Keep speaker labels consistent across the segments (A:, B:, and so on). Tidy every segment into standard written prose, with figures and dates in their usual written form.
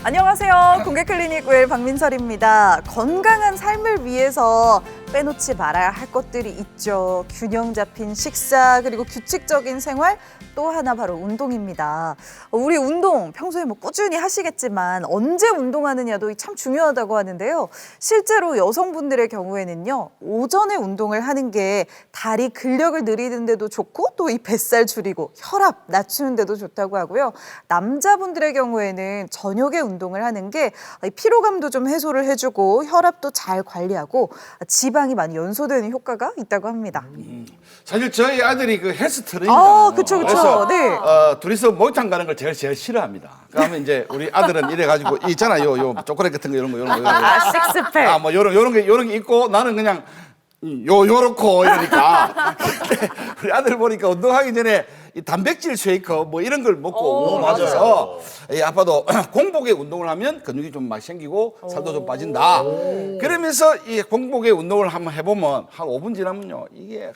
A: 안녕하세요. 공개클리닉 웰 박민설입니다. 건강한 삶을 위해서 빼놓지 말아야 할 것들이 있죠. 균형 잡힌 식사, 그리고 규칙적인 생활, 또 하나 바로 운동입니다. 우리 운동 평소에 꾸준히 하시겠지만 언제 운동하느냐도 참 중요하다고 하는데요. 실제로 여성분들의 경우에는요, 오전에 운동을 하는 게 다리 근력을 늘리는 데도 좋고 또 이 뱃살 줄이고 혈압 낮추는 데도 좋다고 하고요. 남자분들의 경우에는 저녁에 운동을 하는 게 피로감도 좀 해소를 해주고 혈압도 잘 관리하고 지방이 많이 연소되는 효과가 있다고 합니다.
B: 사실 저희 아들이 그 헬스 트레이너잖아요.
A: 그쵸.
B: 그래서
A: 네.
B: 둘이서 목욕탕 가는 걸 제일 싫어합니다. 그러면 이제 우리 아들은 이래가지고 있잖아요, 요 초콜릿 같은 거 이런 거.
A: 식스팩.
B: 뭐 요런 게 있고 나는 그냥 요렇고 이러니까 우리 아들 보니까 운동하기 전에 이 단백질 쉐이커 뭐 이런 걸 먹고 운동하면서 이 아빠도 공복에 운동을 하면 근육이 좀 많이 생기고 살도 좀 빠진다. 그러면서 이 공복에 운동을 한번 해보면 한 5분 지나면요, 이게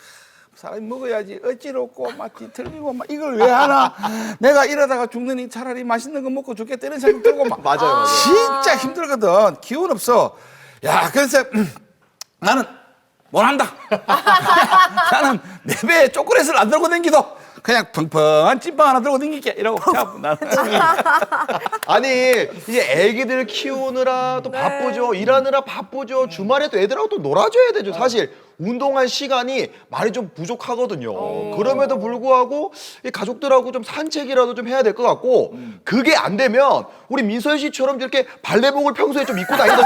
B: 사람이 먹어야지 어찌롭고 막 뒤틀리고 막 이걸 왜 하나, 내가 이러다가 죽느니 차라리 맛있는 거 먹고 죽겠다 이런 생각 들고 막
C: 맞아요.
B: 진짜 힘들거든. 기운 없어. 야, 그래서 나는 못한다. 나는 내 배에 초콜릿을 안 들고 다니기도 그냥 펑펑한 찐빵 하나 들고 다니게 이러고 나는.
C: 아니 이제 애기들 키우느라 또 바쁘죠. 일하느라 바쁘죠. 주말에 또 애들하고 또 놀아줘야 되죠. 사실 운동할 시간이 많이 좀 부족하거든요. 그럼에도 불구하고 이 가족들하고 좀 산책이라도 좀 해야 될 것 같고, 그게 안 되면 우리 민설 씨처럼 이렇게 발레복을 평소에 좀 입고 다니든지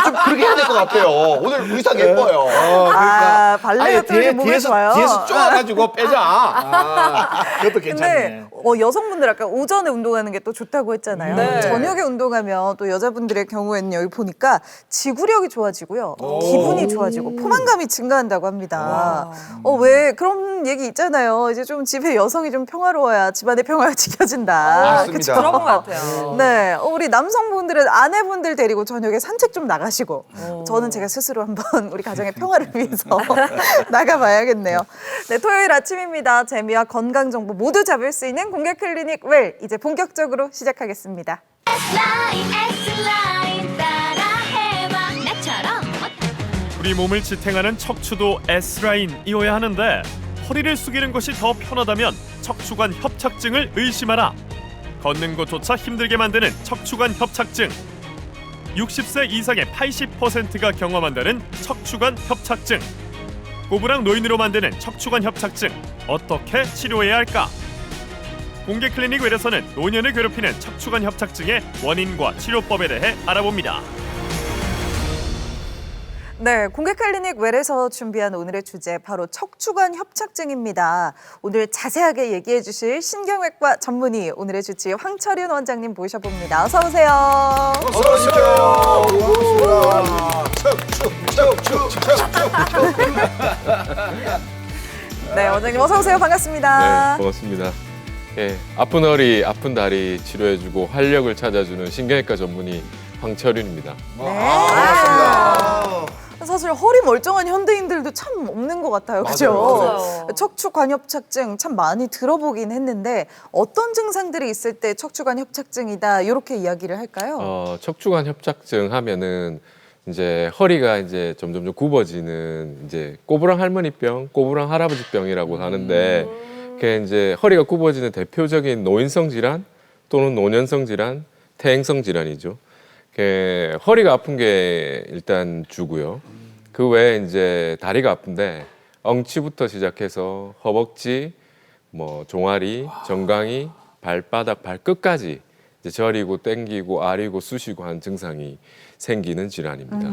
C: 좀 그렇게 해야 될 것 같아요. 오늘 의상 예뻐요.
B: 그러니까
A: 발레 같은 게 몸에 좋아요.
B: 뒤에서 쪼아가지고 빼자. 그것도 괜찮네.
A: 근데 여성분들 아까 오전에 운동하는 게 또 좋다고 했잖아요.
D: 네.
A: 저녁에 운동하면 또 여자분들의 경우에는 여기 보니까 지구력이 좋아지고요. 기분이 좋아지고 포만감이 증가한다고 합니다. 왜 그런 얘기 있잖아요. 이제 좀 집에 여성이 좀 평화로워야 집안의 평화가 지켜진다.
C: 맞습니다.
A: 그쵸?
D: 그런 것 같아요.
A: 네, 우리 남성분들은 아내분들 데리고 저녁에 산책 좀 나가시고, 저는 제가 스스로 한번 우리 가정의 평화를 위해서 나가봐야겠네요. 네, 토요일 아침입니다. 재미와 건강 정보 모두 잡을 수 있는 공개 클리닉 웰, 이제 본격적으로 시작하겠습니다.
E: Sline 따라해봐 나처럼
F: 우리 몸을 지탱하는 척추도 S라인이어야 하는데 허리를 숙이는 것이 더 편하다면 척추관 협착증을 의심하라. 걷는 것조차 힘들게 만드는 척추관 협착증. 60세 이상의 80%가 경험한다는 척추관 협착증. 꼬부랑 노인으로 만드는 척추관 협착증. 어떻게 치료해야 할까? 공개 클리닉 웰에서는 노년을 괴롭히는 척추관 협착증의 원인과 치료법에 대해 알아봅니다.
A: 네, 공개 클리닉 웰에서 준비한 오늘의 주제 바로 척추관 협착증입니다. 오늘 자세하게 얘기해 주실 신경외과 전문의, 오늘의 주치의 황철윤 원장님 모셔봅니다. 어서 오세요.
B: 어서 오십시오.
A: 네, 원장님 어서 오세요. 반갑습니다.
G: 네, 반갑습니다. 예, 아픈 허리, 아픈 다리 치료해주고 활력을 찾아주는 신경외과 전문의 황철윤입니다.
A: 사실 허리 멀쩡한 현대인들도 참 없는 것 같아요. 그죠?
D: 맞아요.
A: 척추관 협착증 참 많이 들어보긴 했는데 어떤 증상들이 있을 때 척추관 협착증이다 이렇게 이야기를 할까요?
G: 척추관 협착증 하면은 이제 허리가 이제 점점 굽어지는 이제 꼬부랑 할머니병, 꼬부랑 할아버지병이라고 하는데, 그게 이제 허리가 굽어지는 대표적인 노인성 질환 또는 노년성 질환, 퇴행성 질환이죠. 허리가 아픈 게 일단 주고요. 그 외에 이제 다리가 아픈데 엉치부터 시작해서 허벅지, 뭐 종아리, 정강이, 발바닥, 발끝까지 이제 저리고 땡기고 아리고 쑤시고 하는 증상이 생기는 질환입니다.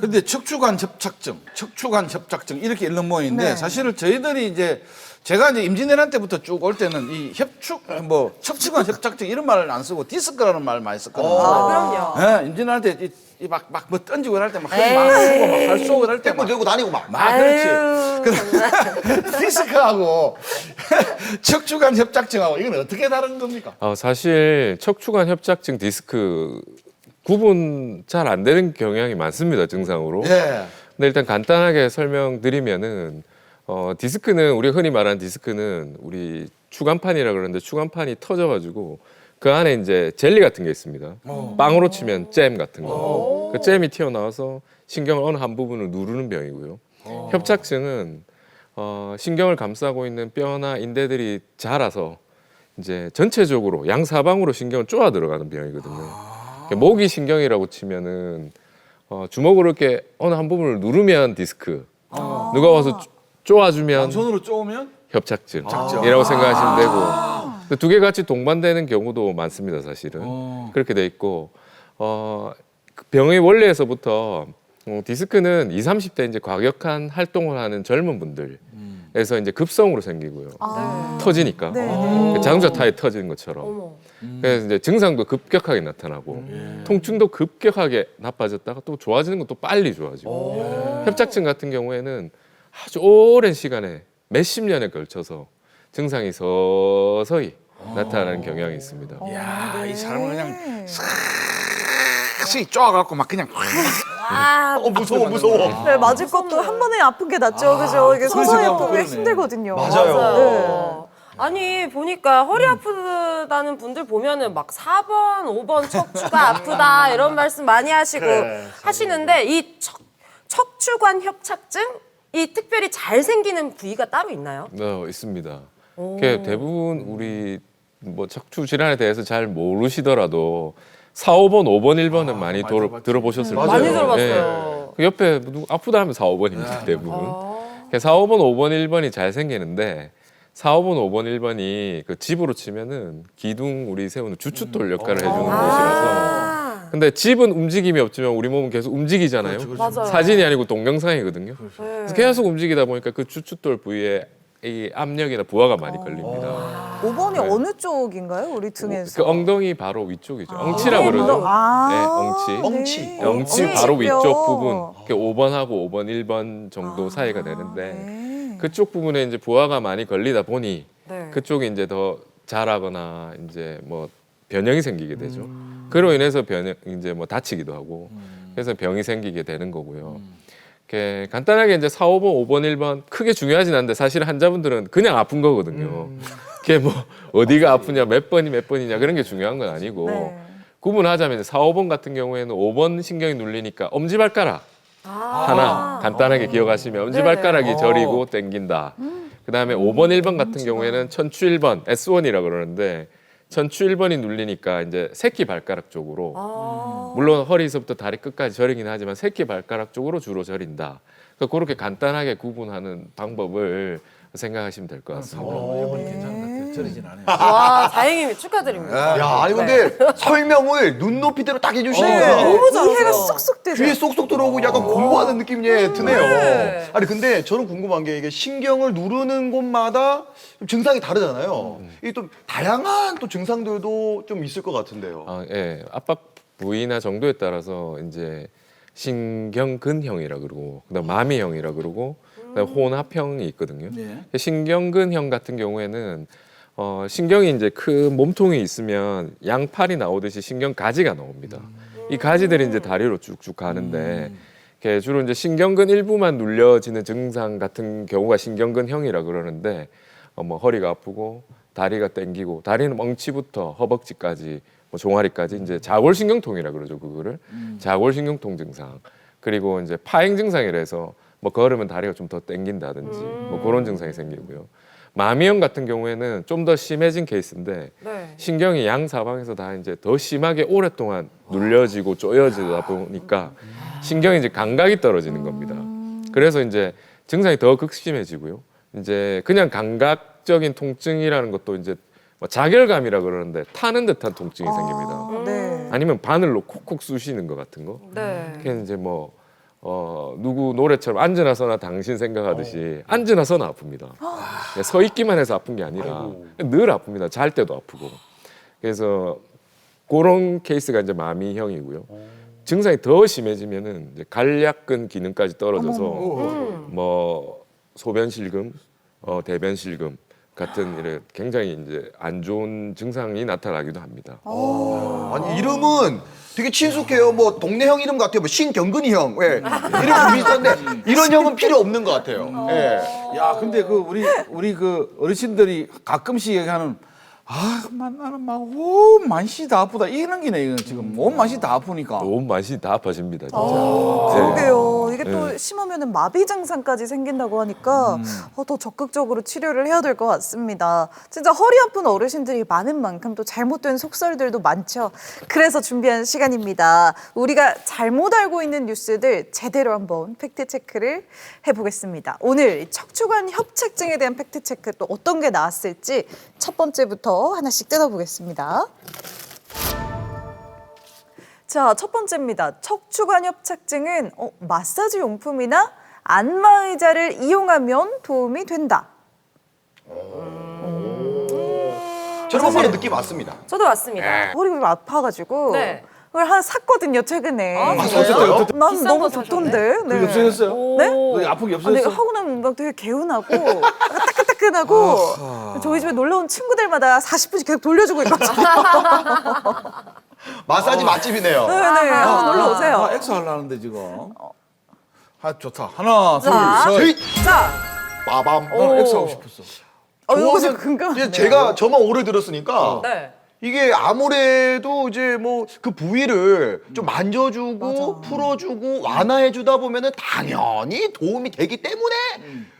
B: 근데 척추관 협착증 이렇게 있는 모양인데, 사실은 저희들이 이제 제가 이제 임진왜란 때부터 쭉 올 때는 이 척추관 협착증 이런 말을 안 쓰고 디스크라는 말을 많이 썼거든요.
D: 그럼요.
B: 네, 임진왜란 때 막 뭐 던지고 이럴 때 막 힘 막 쓰고 막 발 쏘고 이럴 때
C: 떼고
B: 막
C: 들고 다니고 막.
B: 그렇지. 디스크하고 척추관 협착증하고 이건 어떻게 다른 겁니까?
G: 사실 척추관 협착증, 디스크 구분 잘 안 되는 경향이 많습니다, 증상으로.
B: 예.
G: 근데 일단 간단하게 설명드리면은 디스크는, 우리가 흔히 말하는 디스크는 우리 추간판이라 그러는데, 추간판이 터져가지고 그 안에 이제 젤리 같은 게 있습니다. 빵으로 치면 잼 같은 거. 그 잼이 튀어나와서 신경을 어느 한 부분을 누르는 병이고요. 협착증은 신경을 감싸고 있는 뼈나 인대들이 자라서 이제 전체적으로 양사방으로 신경을 쪼아 들어가는 병이거든요. 모기 신경이라고 치면은 주먹으로 이렇게 어느 한 부분을 누르면 디스크, 누가 와서 쪼아주면
B: 손으로 쪼으면
G: 협착증이라고 생각하시면 되고 두 개 같이 동반되는 경우도 많습니다, 사실은. 그렇게 돼 있고 그 병의 원리에서부터 디스크는 20, 30대 이제 과격한 활동을 하는 젊은 분들에서 이제 급성으로 생기고요. 터지니까
A: 네.
G: 자동차 타이어 터지는 것처럼.
D: 어머.
G: 그래서 이제 증상도 급격하게 나타나고 통증도 급격하게 나빠졌다가 또 좋아지는 것도 빨리 좋아지고 협착증 같은 경우에는 아주 오랜 시간에 몇십 년에 걸쳐서 증상이 서서히 나타나는 경향이 있습니다.
B: 야, 이 사람은 그냥 싹 쪼아갖고 막 그냥
C: 무서워 무서워.
A: 네, 맞을 것도 한 번에 아픈 게 낫죠, 그죠? 이게 서서히
B: 그러니까
A: 아프면
B: 그러네.
A: 힘들거든요.
C: 맞아요.
D: 아니 보니까 허리 아프다는 분들 보면은 막 4번, 5번 척추가 아프다 이런 말씀 많이 하시고 하시는데 이 척추관 협착증 이 특별히 잘 생기는 부위가 따로 있나요?
G: 있습니다. 그게 대부분 우리 뭐 척추 질환에 대해서 잘 모르시더라도 4, 5번, 5번, 1번은 많이 들어보셨을 거예요.
D: 많이 들어봤어요.
G: 그 옆에 누구 아프다 하면 4, 5번입니다, 대부분. 4, 5번, 5번, 1번이 잘 생기는데 4, 5번, 5번, 1번이 그 집으로 치면은 기둥 우리 세우는 주춧돌 역할을 해주는 곳이라서. 근데 집은 움직임이 없지만 우리 몸은 계속 움직이잖아요.
D: 맞아요.
G: 사진이 아니고 동영상이거든요. 그래서 계속 움직이다 보니까 그 주춧돌 부위에 이 압력이나 부하가 많이 걸립니다.
A: 5번이
G: 네.
A: 어느 쪽인가요? 우리 등에서?
G: 그 엉덩이 바로 위쪽이죠. 엉치라고 그러죠. 엉치.
A: 네.
G: 엉치 바로
A: 엉치뼈.
G: 위쪽 부분. 5번하고 5번, 1번 정도 사이가 되는데
A: 네.
G: 그쪽 부분에 이제 부하가 많이 걸리다 보니
D: 네.
G: 그쪽이 이제 더 자라거나 이제 뭐 변형이 생기게 되죠. 그로 인해서 이제 뭐 다치기도 하고 그래서 병이 생기게 되는 거고요. 이렇게 간단하게 이제 4, 5번, 5번, 1번 크게 중요하진 않은데 사실 환자분들은 그냥 아픈 거거든요. 그게 뭐 어디가 아프냐, 몇 번이냐 그런 게 중요한 건 아니고
A: 네.
G: 구분하자면 이제 4, 5번 같은 경우에는 5번 신경이 눌리니까 엄지발가락 하나 간단하게 기억하시면 엄지발가락이 저리고 땡긴다. 그다음에 5번, 1번 같은 경우에는 천추 1번 S1이라고 그러는데 천추 1번이 눌리니까 이제 새끼 발가락 쪽으로 물론 허리에서부터 다리 끝까지 저리긴 하지만 새끼 발가락 쪽으로 주로 저린다. 그러니까 그렇게 간단하게 구분하는 방법을 생각하시면 될 것 같습니다.
B: 1번이 괜찮은 것 같아요. 저리진 않아요.
D: 와 다행히 축하드립니다.
C: 야, 아니 근데 설명을 눈높이대로 딱 해주시니까
D: 너무 잘하세요.
A: 이해가 쏙쏙 되죠.
C: 귀에 쏙쏙 들어오고 약간 공부하는 느낌이 드네요.
D: 네.
C: 아니 근데 저는 궁금한 게 이게 신경을 누르는 곳마다 좀 증상이 다르잖아요. 이게 또 다양한 또 증상들도 좀 있을 것 같은데요.
G: 예, 압박 부위나 정도에 따라서 이제 신경근형이라 그러고 그다음 마미형이라 그러고 그다음 혼합형이 있거든요.
B: 네.
G: 신경근형 같은 경우에는 신경이 이제 큰 몸통이 있으면 양팔이 나오듯이 신경 가지가 나옵니다. 이 가지들이 이제 다리로 쭉쭉 가는데 이렇게 주로 이제 신경근 일부만 눌려지는 증상 같은 경우가 신경근형이라 그러는데 뭐 허리가 아프고 다리가 땡기고 다리는 엉치부터 허벅지까지 뭐 종아리까지 이제 자골신경통이라 그러죠. 그거를 자골신경통 증상. 그리고 이제 파행 증상이라 해서 뭐 걸으면 다리가 좀 더 땡긴다든지 뭐 그런 증상이 생기고요. 마미형 같은 경우에는 좀 더 심해진 케이스인데
D: 네.
G: 신경이 양 사방에서 다 이제 더 심하게 오랫동안 눌려지고 쪼여지다 보니까 신경이 이제 감각이 떨어지는 겁니다. 그래서 이제 증상이 더 극심해지고요. 이제 그냥 감각적인 통증이라는 것도 이제 뭐 자결감이라 그러는데 타는 듯한 통증이 생깁니다.
A: 네.
G: 아니면 바늘로 콕콕 쑤시는 것 같은 거.
D: 네.
G: 그게 이제 뭐 누구 노래처럼 앉으나 서나 당신 생각하듯이 앉으나 서나 아픕니다. 서 있기만 해서 아픈 게 아니라 늘 아픕니다. 잘 때도 아프고. 그래서 그런 케이스가 이제 마미형이고요. 증상이 더 심해지면은 이제 간략근 기능까지 떨어져서 뭐 소변실금, 대변실금 같은 이런 굉장히 이제 안 좋은 증상이 나타나기도 합니다.
C: 아니 이름은 되게 친숙해요. 뭐 동네 형 이름 같아요. 뭐 신경근이 형. 예. 이름 비슷한데 이런 형은 필요 없는 것 같아요. 예.
B: 야, 근데 그 우리 그 어르신들이 가끔씩 얘기하는 나는 막 온 만시 다 아프다 이런 기네 이건 지금 온 만시 다 아프니까.
G: 온 맛이 다 아파집니다, 진짜.
A: 그러게요. 이게 또 심하면은 마비 증상까지 생긴다고 하니까 더 적극적으로 치료를 해야 될 것 같습니다. 진짜 허리 아픈 어르신들이 많은 만큼 또 잘못된 속설들도 많죠. 그래서 준비한 시간입니다. 우리가 잘못 알고 있는 뉴스들 제대로 한번 팩트 체크를 해보겠습니다. 오늘 척추관 협착증에 대한 팩트 체크 또 어떤 게 나왔을지 첫 번째부터 하나씩 뜯어보겠습니다. 자, 첫 번째입니다. 척추관 협착증은 마사지 용품이나 안마 의자를 이용하면 도움이 된다.
C: 저런 거 바로 느낌 왔습니다.
D: 저도 왔습니다.
A: 허리가 좀 아파가지고
D: 네.
A: 그걸 하나 샀거든요, 최근에.
B: 사셨어요?
A: 난
D: 비싼
A: 너무
D: 거
A: 좋던데.
B: 그게 없어졌어요?
A: 네?
B: 그게 아픈 게
A: 아, 근데
B: 없어졌어?
A: 하고 나면 막 되게 개운하고 따끈따끈하고 저희 집에 놀러 온 친구들마다 40분씩 계속 돌려주고 있거든요.
C: 마사지 맛집이네요.
A: 네네, 한번 놀러 오세요.
B: 엑소 하려는데 지금. 좋다. 하나,
A: 자.
B: 둘, 셋.
A: 자,
C: 빠밤.
B: 나는 엑소 하고 싶었어.
A: 이거 좀 궁금하네요.
C: 제가 저만 오래 들었으니까
D: 네.
C: 이게 아무래도 이제 뭐 그 부위를 좀 만져주고 풀어주고 완화해주다 보면은 당연히 도움이 되기 때문에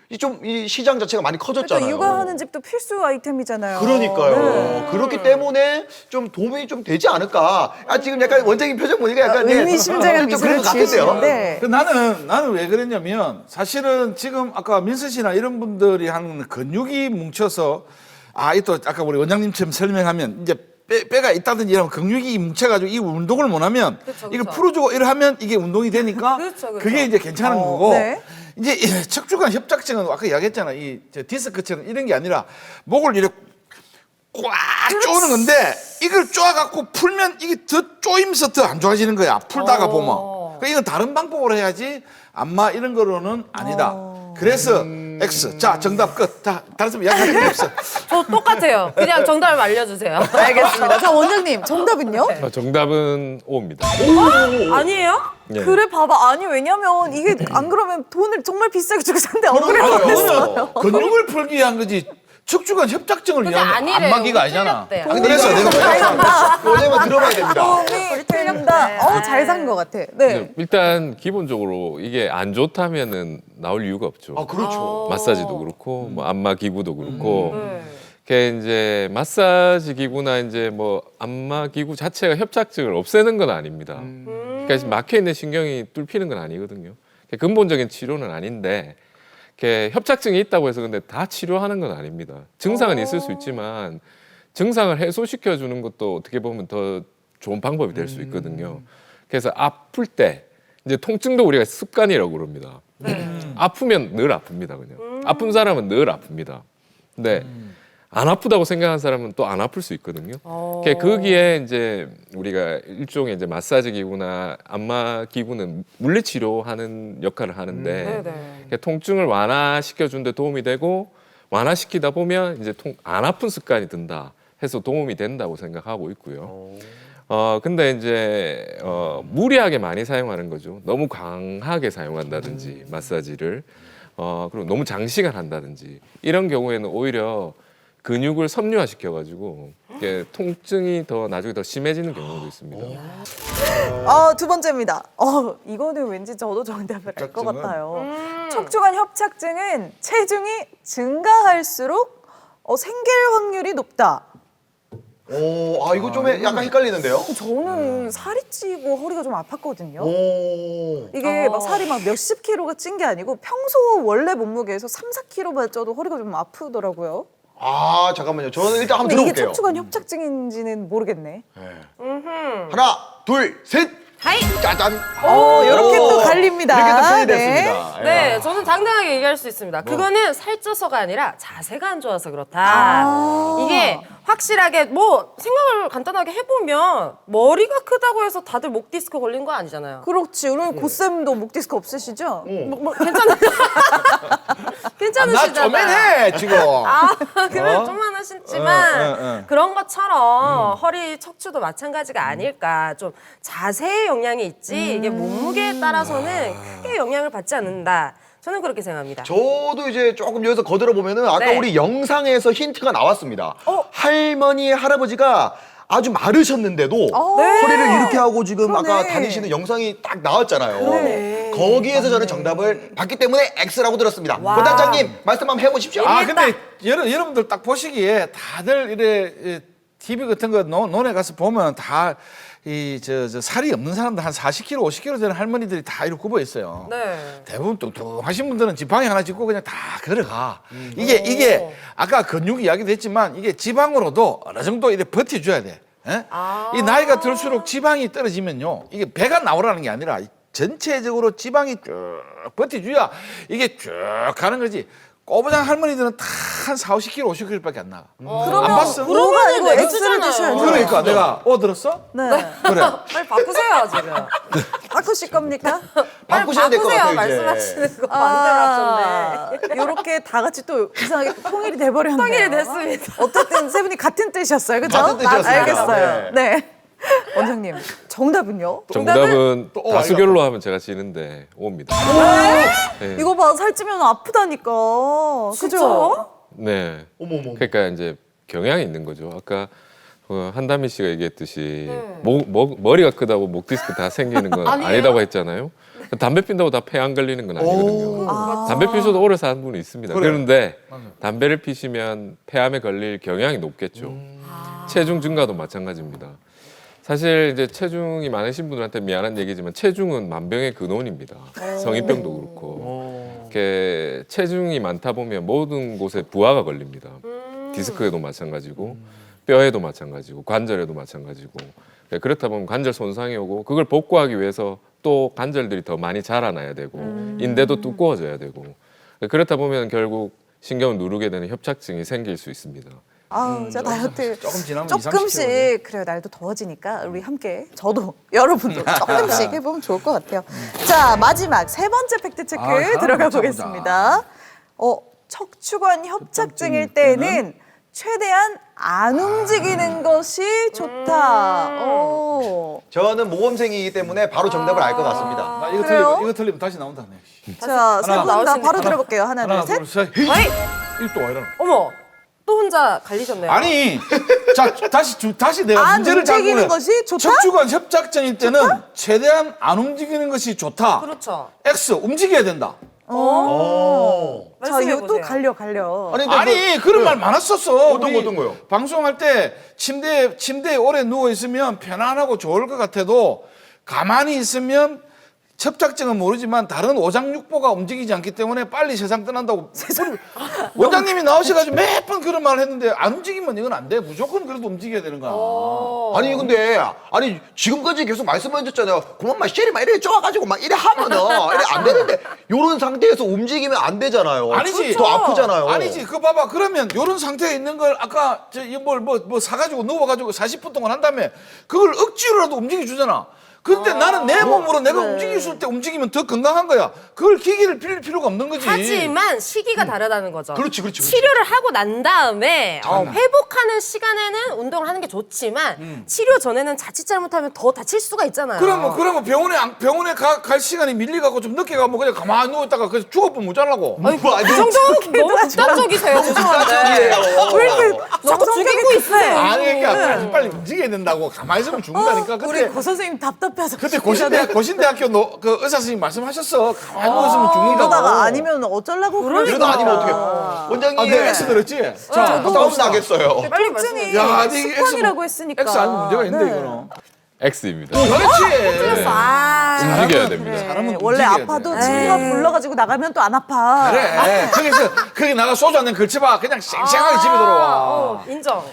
C: 이 시장 자체가 많이 커졌잖아요.
A: 그러니까 육아하는 집도 필수 아이템이잖아요.
C: 그러니까요.
A: 네.
C: 그렇기 때문에 좀 도움이 좀 되지 않을까. 지금 약간 원장님 표정 보니까 약간
A: 의미심장한
C: 좀 그런
A: 미소를
C: 것 같은데요.
A: 지으시는데
B: 나는 왜 그랬냐면 사실은 지금 아까 민서 씨나 이런 분들이 하는 근육이 뭉쳐서 또 아까 우리 원장님처럼 설명하면 이제 뼈가 있다든지 이런 근육이 뭉쳐가지고 이 운동을 못하면 이걸 풀어주고 이러하면 이게 운동이 되니까
D: 그렇죠.
B: 그게 이제 괜찮은 거고
A: 네.
B: 이제 이 척추관 협착증은 아까 이야기했잖아 저 디스크처럼 이런 게 아니라 목을 이렇게 꽉 쪼는 건데 이걸 쪼아갖고 풀면 이게 더 쪼이면서 더 안 좋아지는 거야 풀다가 보면 그러니까 이건 다른 방법으로 해야지 안마 이런 거로는 아니다 그래서 X 자 정답 끝 다 다른 사람 이야기할 게 없어
D: 저 똑같아요. 그냥 정답을 알려주세요.
A: 알겠습니다. 자, 원장님 정답은요?
G: 정답은 O입니다.
D: 아니에요?
G: 네.
A: 그래 봐봐. 아니 왜냐면 이게 안 그러면 돈을 정말 비싸게 주고 샀는데 억울해
B: 그거는 근육을 풀기 위한 거지 척추관 협착증을
D: 근데
B: 위한
D: 아니래요.
B: 안마기가 아니잖아
D: 틀렸대요.
C: 그래서 내가 원장님 들어봐야 됩니다.
A: 도움이 된다. 잘 산 것 같아. 네.
G: 일단 기본적으로 이게 안 좋다면은 나올 이유가 없죠.
C: 그렇죠.
G: 마사지도 그렇고 뭐 안마 기구도 그렇고
D: 네.
G: 그게 이제 마사지 기구나 이제 뭐 안마 기구 자체가 협착증을 없애는 건 아닙니다. 그러니까 막혀 있는 신경이 뚫히는 건 아니거든요. 근본적인 치료는 아닌데 협착증이 있다고 해서 근데 다 치료하는 건 아닙니다. 증상은 있을 수 있지만 증상을 해소시켜 주는 것도 어떻게 보면 더 좋은 방법이 될 수 있거든요. 그래서 아플 때 이제 통증도 우리가 습관이라고 그럽니다. 아프면 늘 아픕니다. 그냥 아픈 사람은 늘 아픕니다. 근데 안 아프다고 생각하는 사람은 또 안 아플 수 있거든요. 거기에 이제 우리가 일종의 이제 마사지 기구나 안마 기구는 물리 치료하는 역할을 하는데 통증을 완화시켜 주는데 도움이 되고 완화시키다 보면 이제 안 아픈 습관이 든다 해서 도움이 된다고 생각하고 있고요. 근데 이제 무리하게 많이 사용하는 거죠. 너무 강하게 사용한다든지 마사지를 그리고 너무 장시간 한다든지 이런 경우에는 오히려 근육을 섬유화시켜가지고 통증이 더 나중에 더 심해지는 경우도 있습니다.
A: 두 번째입니다. 이거는 왠지 저도 정답을 알 것
B: 협착증은?
A: 같아요. 척추관 협착증은 체중이 증가할수록 생길 확률이 높다.
C: 이거 좀 약간 헷갈리는데요.
A: 저는 살이 찌고 허리가 좀 아팠거든요.
C: 오.
A: 이게 막 살이 막 몇십 킬로가 찐 게 아니고 평소 원래 몸무게에서 3, 4킬로만 쪄도 허리가 좀 아프더라고요.
C: 잠깐만요. 저는 일단 한번
A: 근데 이게
C: 들어볼게요.
A: 척추관 협착증인지는 모르겠네.
C: 하나, 둘, 셋.
D: 하이!
C: 짜잔.
A: 이렇게 또 갈립니다.
C: 이렇게 또 표현이
A: 네.
C: 됐습니다.
D: 네, 저는 당당하게 얘기할 수 있습니다. 그거는 살쪄서가 아니라 자세가 안 좋아서 그렇다. 이게 확실하게 뭐 생각을 간단하게 해보면 머리가 크다고 해서 다들 목 디스크 걸린 거 아니잖아요.
A: 그렇지. 우리 고쌤도 목 디스크 없으시죠?
B: 나
D: 괜찮으시잖아요.
B: 쪼매네 지금
D: 그래 좀만 하시지만 그런 것처럼 허리 척추도 마찬가지가 아닐까. 좀 자세에 영향이 있지 이게 몸무게에 따라서는 크게 영향을 받지 않는다. 저는 그렇게 생각합니다.
C: 저도 이제 조금 여기서 거들어 보면은 아까
D: 네.
C: 우리 영상에서 힌트가 나왔습니다. 할머니, 할아버지가 아주 마르셨는데도 허리를 이렇게 하고 지금 아까
A: 그러네.
C: 다니시는 영상이 딱 나왔잖아요.
A: 그러네.
C: 거기에서 저는 정답을 받기 때문에 X라고 들었습니다. 고단장님 말씀 한번 해보십시오.
B: 근데 여러분들 딱 보시기에 다들 이래 TV 같은 거 논에 가서 보면 다 이 저 살이 없는 사람들 한 40kg, 50kg 되는 할머니들이 다 이렇게 굽어 있어요.
D: 네.
B: 대부분 뚱뚱하신 분들은 지팡이 하나 짚고 그냥 다 걸어가. 이게 아까 근육 이야기도 했지만 이게 지방으로도 어느 정도 이렇게 버텨줘야 돼. 예? 이 나이가 들수록 지방이 떨어지면요, 이게 배가 나오라는 게 아니라 전체적으로 지방이 쭉 버텨줘야 이게 쭉 가는 거지. 꼬부장 할머니들은 다 한 4, 50kg, 50kg밖에 안 나가.
A: 그러면
B: 안 봤어?
A: 뭐가 아니고 X를
D: X잖아요.
A: 드셔야죠.
B: 그러니까 내가 들었어?
A: 네.
B: 그래.
D: 빨리 바꾸세요 지금.
A: 바꾸실 겁니까?
D: 빨리
C: 바꾸셔야 될 것
D: 바꾸세요,
C: 같아요, 이제.
D: 말씀하시는 거 반대로 하셨네.
A: 이렇게 다 같이 또 이상하게 통일이 돼버렸네요.
D: 통일이 됐습니다.
A: 어쨌든 세 분이 같은 뜻이었어요, 그죠?
C: 같은 뜻이었습니다.
A: 알겠어요. 네. 원장님, 정답은요?
G: 정답은
B: 또
G: 다수결로 하면 제가 지는데 O입니다. 네.
A: 이거 봐, 살찌면 아프다니까. 그죠?
G: 네.
C: 어머머.
G: 그러니까 이제 경향이 있는 거죠. 아까 한다미 씨가 얘기했듯이
D: 네.
G: 머리가 크다고 목 디스크 다 생기는 건 아니다고 했잖아요. 담배 핀다고 다 폐 안 걸리는 건 아니거든요. 담배 피셔도 오래 사는 분이 있습니다. 그런데 담배를 피시면 폐암에 걸릴 경향이 높겠죠. 체중 증가도 마찬가지입니다. 사실 이제 체중이 많으신 분들한테 미안한 얘기지만 체중은 만병의 근원입니다. 성인병도 그렇고. 이렇게 체중이 많다 보면 모든 곳에 부하가 걸립니다. 디스크에도 마찬가지고 뼈에도 마찬가지고 관절에도 마찬가지고. 그렇다 보면 관절 손상이 오고 그걸 복구하기 위해서 또 관절들이 더 많이 자라나야 되고 인대도 두꺼워져야 되고 그렇다 보면 결국 신경을 누르게 되는 협착증이 생길 수 있습니다.
A: 자, 다이어트
B: 조금 지나면
A: 조금씩 그래요. 날도 더워지니까 우리 함께 저도 여러분도 조금씩 해보면 좋을 것 같아요. 자, 마지막 세 번째 팩트 체크 들어가
B: 보자,
A: 보겠습니다. 척추관 협착증일 때는 최대한 안 움직이는 것이 좋다.
C: 저는 모범생이기 때문에 바로 정답을 알 것 같습니다.
B: 나 이거
A: 그래요?
B: 틀리면 다시 나온다. 네.
A: 자, 세 분 다
D: 나오시니까.
A: 바로 들어볼게요. 하나, 둘, 셋.
D: 아이,
B: 이거 또 이러나?
D: 어머, 또 혼자 갈리셨네요.
B: 아니, 자 다시 내가
A: 안
B: 문제를 잡고
A: 움직이는 것이 좋다?
B: 척추관 협착증일 때는 최대한 안 움직이는 것이 좋다.
D: 그렇죠.
B: X 움직여야 된다.
A: 자,
D: 말씀해
A: 이거 또
D: 보세요.
A: 갈려.
C: 근데
B: 그런 말 많았었어.
C: 어떤
B: 우리
C: 거요?
B: 방송할 때 침대에 오래 누워 있으면 편안하고 좋을 것 같아도 가만히 있으면 협착증은 모르지만 다른 오장육부가 움직이지 않기 때문에 빨리 세상 떠난다고 원장님이 나오셔가지고 몇 번 그런 말을 했는데 안 움직이면 이건 안 돼. 무조건 그래도 움직여야 되는 거야.
C: 아니 근데 지금까지 계속 말씀하셨잖아요. 그만 막 쉐리 막 이래 쪼아가지고 막 이래 하면은 이래 안 되는데 요런 상태에서 움직이면 안 되잖아요.
B: 아니지.
C: 더 아프잖아요.
B: 아니지. 그거 봐봐. 그러면 요런 상태에 있는 걸 아까 뭐 사가지고 누워가지고 40분 동안 한 다음에 그걸 억지로라도 움직여주잖아. 근데 나는 내 몸으로 내가 움직일 때 움직이면 더 건강한 거야. 그걸 기기를 빌릴 필요가 없는 거지.
D: 하지만 시기가 다르다는 거죠.
C: 그렇지.
D: 치료를 하고 난 다음에 회복하는 시간에는 운동을 하는 게 좋지만 치료 전에는 자칫 잘못하면 더 다칠 수가 있잖아요.
B: 그러면 병원에 갈 시간이 밀려갖고 좀 늦게 가면 그냥 가만히 누워있다가 그래서 죽어보면 모자라고.
C: 뭐,
D: 그 정도 너무 극단적이세요. 죄송한데.
A: 왜 이렇게
D: 자꾸 죽이고 있어요.
B: 아니 그러니까 빨리 움직여야 된다고. 가만히 있으면 죽는다니까.
A: 우리 고 선생님 답답해서
B: 그때 고신대학교 그 의사 선생님 말씀하셨어. 가만히 누워있으면 죽는다고.
A: 이러다가 아니면 어쩌려고
C: 이러다 아니면 어떡해. 원장님.
B: 내가 X 들었지? 자,
C: 싸움 나겠어요.
D: 빨리
A: 통증이
D: 말씀해.
B: 야, 네
A: 습관이라고 했으니까.
B: X 아니면 문제가 있는데
A: 네.
B: 이거는.
G: X입니다.
B: 그렇지.
G: 움직여야 됩니다.
B: 사람은
A: 원래
B: 움직여야
A: 아파도
B: 돼.
A: 친구가 불러가지고 나가면 또 안 아파.
B: 그래. 거기 나가 소주 한 잔 걸쳐봐. 그냥 쌩쌩하게 집에 들어와.
D: 인정.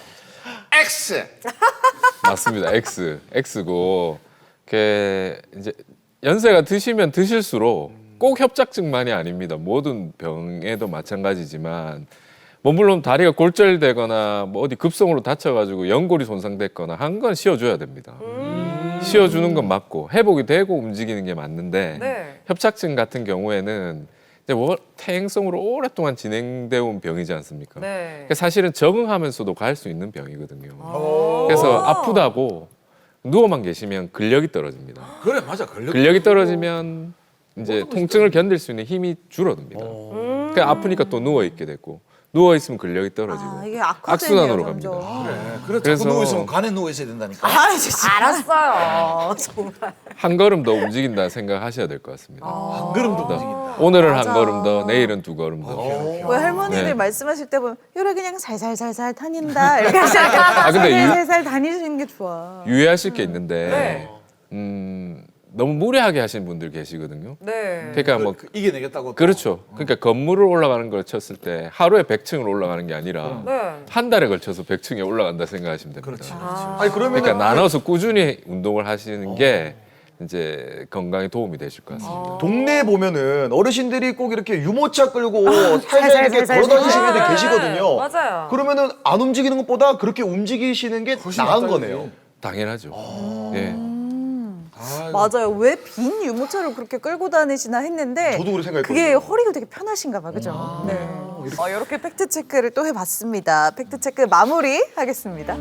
B: X.
G: 맞습니다. X고 이제 연세가 드시면 드실수록 꼭 협착증만이 아닙니다. 모든 병에도 마찬가지지만 물론 다리가 골절되거나 뭐 어디 급성으로 다쳐가지고 연골이 손상됐거나 한 건 씌워줘야 됩니다. 씌워주는 건 맞고 회복이 되고 움직이는 게 맞는데
D: 네.
G: 협착증 같은 경우에는 이제 퇴행성으로 오랫동안 진행되어 온 병이지 않습니까?
D: 네.
G: 그러니까 사실은 적응하면서도 갈 수 있는 병이거든요. 그래서 아프다고 누워만 계시면 근력이 떨어집니다.
B: 그래 맞아. 걸려.
G: 근력이 떨어지면 이제 통증을 견딜 수 있는 힘이 줄어듭니다. 그러니까 아프니까 또 누워 있게 되고 누워 있으면 근력이 떨어지고
A: 아, 이게 악화되네요,
G: 악순환으로
A: 점점.
G: 갑니다.
B: 그래
G: 그래서-
B: 자꾸 누워 있으면 간에 누워 있어야 된다니까.
A: 아, 진짜.
D: 알았어요. 정말.
G: 한 걸음 더 움직인다 생각하셔야 될 것 같습니다.
B: 한 걸음도 움직인다.
G: 오늘은
A: 맞아.
G: 한 걸음 더, 내일은 두 걸음 더.
A: 왜 할머니들
G: 네.
A: 말씀하실 때 보면 요래 그냥 살살살살 다닌다 이렇게 하시니까
G: 아, 근데
A: 살살살 다니시는 게 좋아.
G: 유의하실 게 있는데
D: 네.
G: 너무 무리하게 하시는 분들 계시거든요.
D: 네.
G: 그러니까 뭐
B: 이겨내겠다고. 또.
G: 그렇죠. 그러니까 건물을 올라가는 걸 쳤을 때 하루에 100층을 올라가는 게 아니라
D: 네.
G: 한 달에 걸쳐서 100층에 올라간다 생각하시면 됩니다.
B: 그렇지.
C: 아니 그러면
G: 그러니까 나눠서 꾸준히 운동을 하시는 게 이제 건강에 도움이 되실 것 같습니다.
C: 동네에 보면은 어르신들이 꼭 이렇게 유모차 끌고 살살 이렇게
A: 살살,
C: 걸어다니시는
A: 살살.
C: 분들 계시거든요.
D: 맞아요.
C: 그러면은 안 움직이는 것보다 그렇게 움직이시는 게 나은
B: 낫다는
C: 거네요.
G: 당연하죠. 예.
A: 맞아요. 왜 빈 유모차를 그렇게 끌고 다니시나 했는데
C: 저도 그렇게 생각했거든요.
A: 그게 허리가 되게 편하신가 봐, 그죠? 네. 이렇게 팩트 체크를 또 해봤습니다. 팩트 체크 마무리 하겠습니다.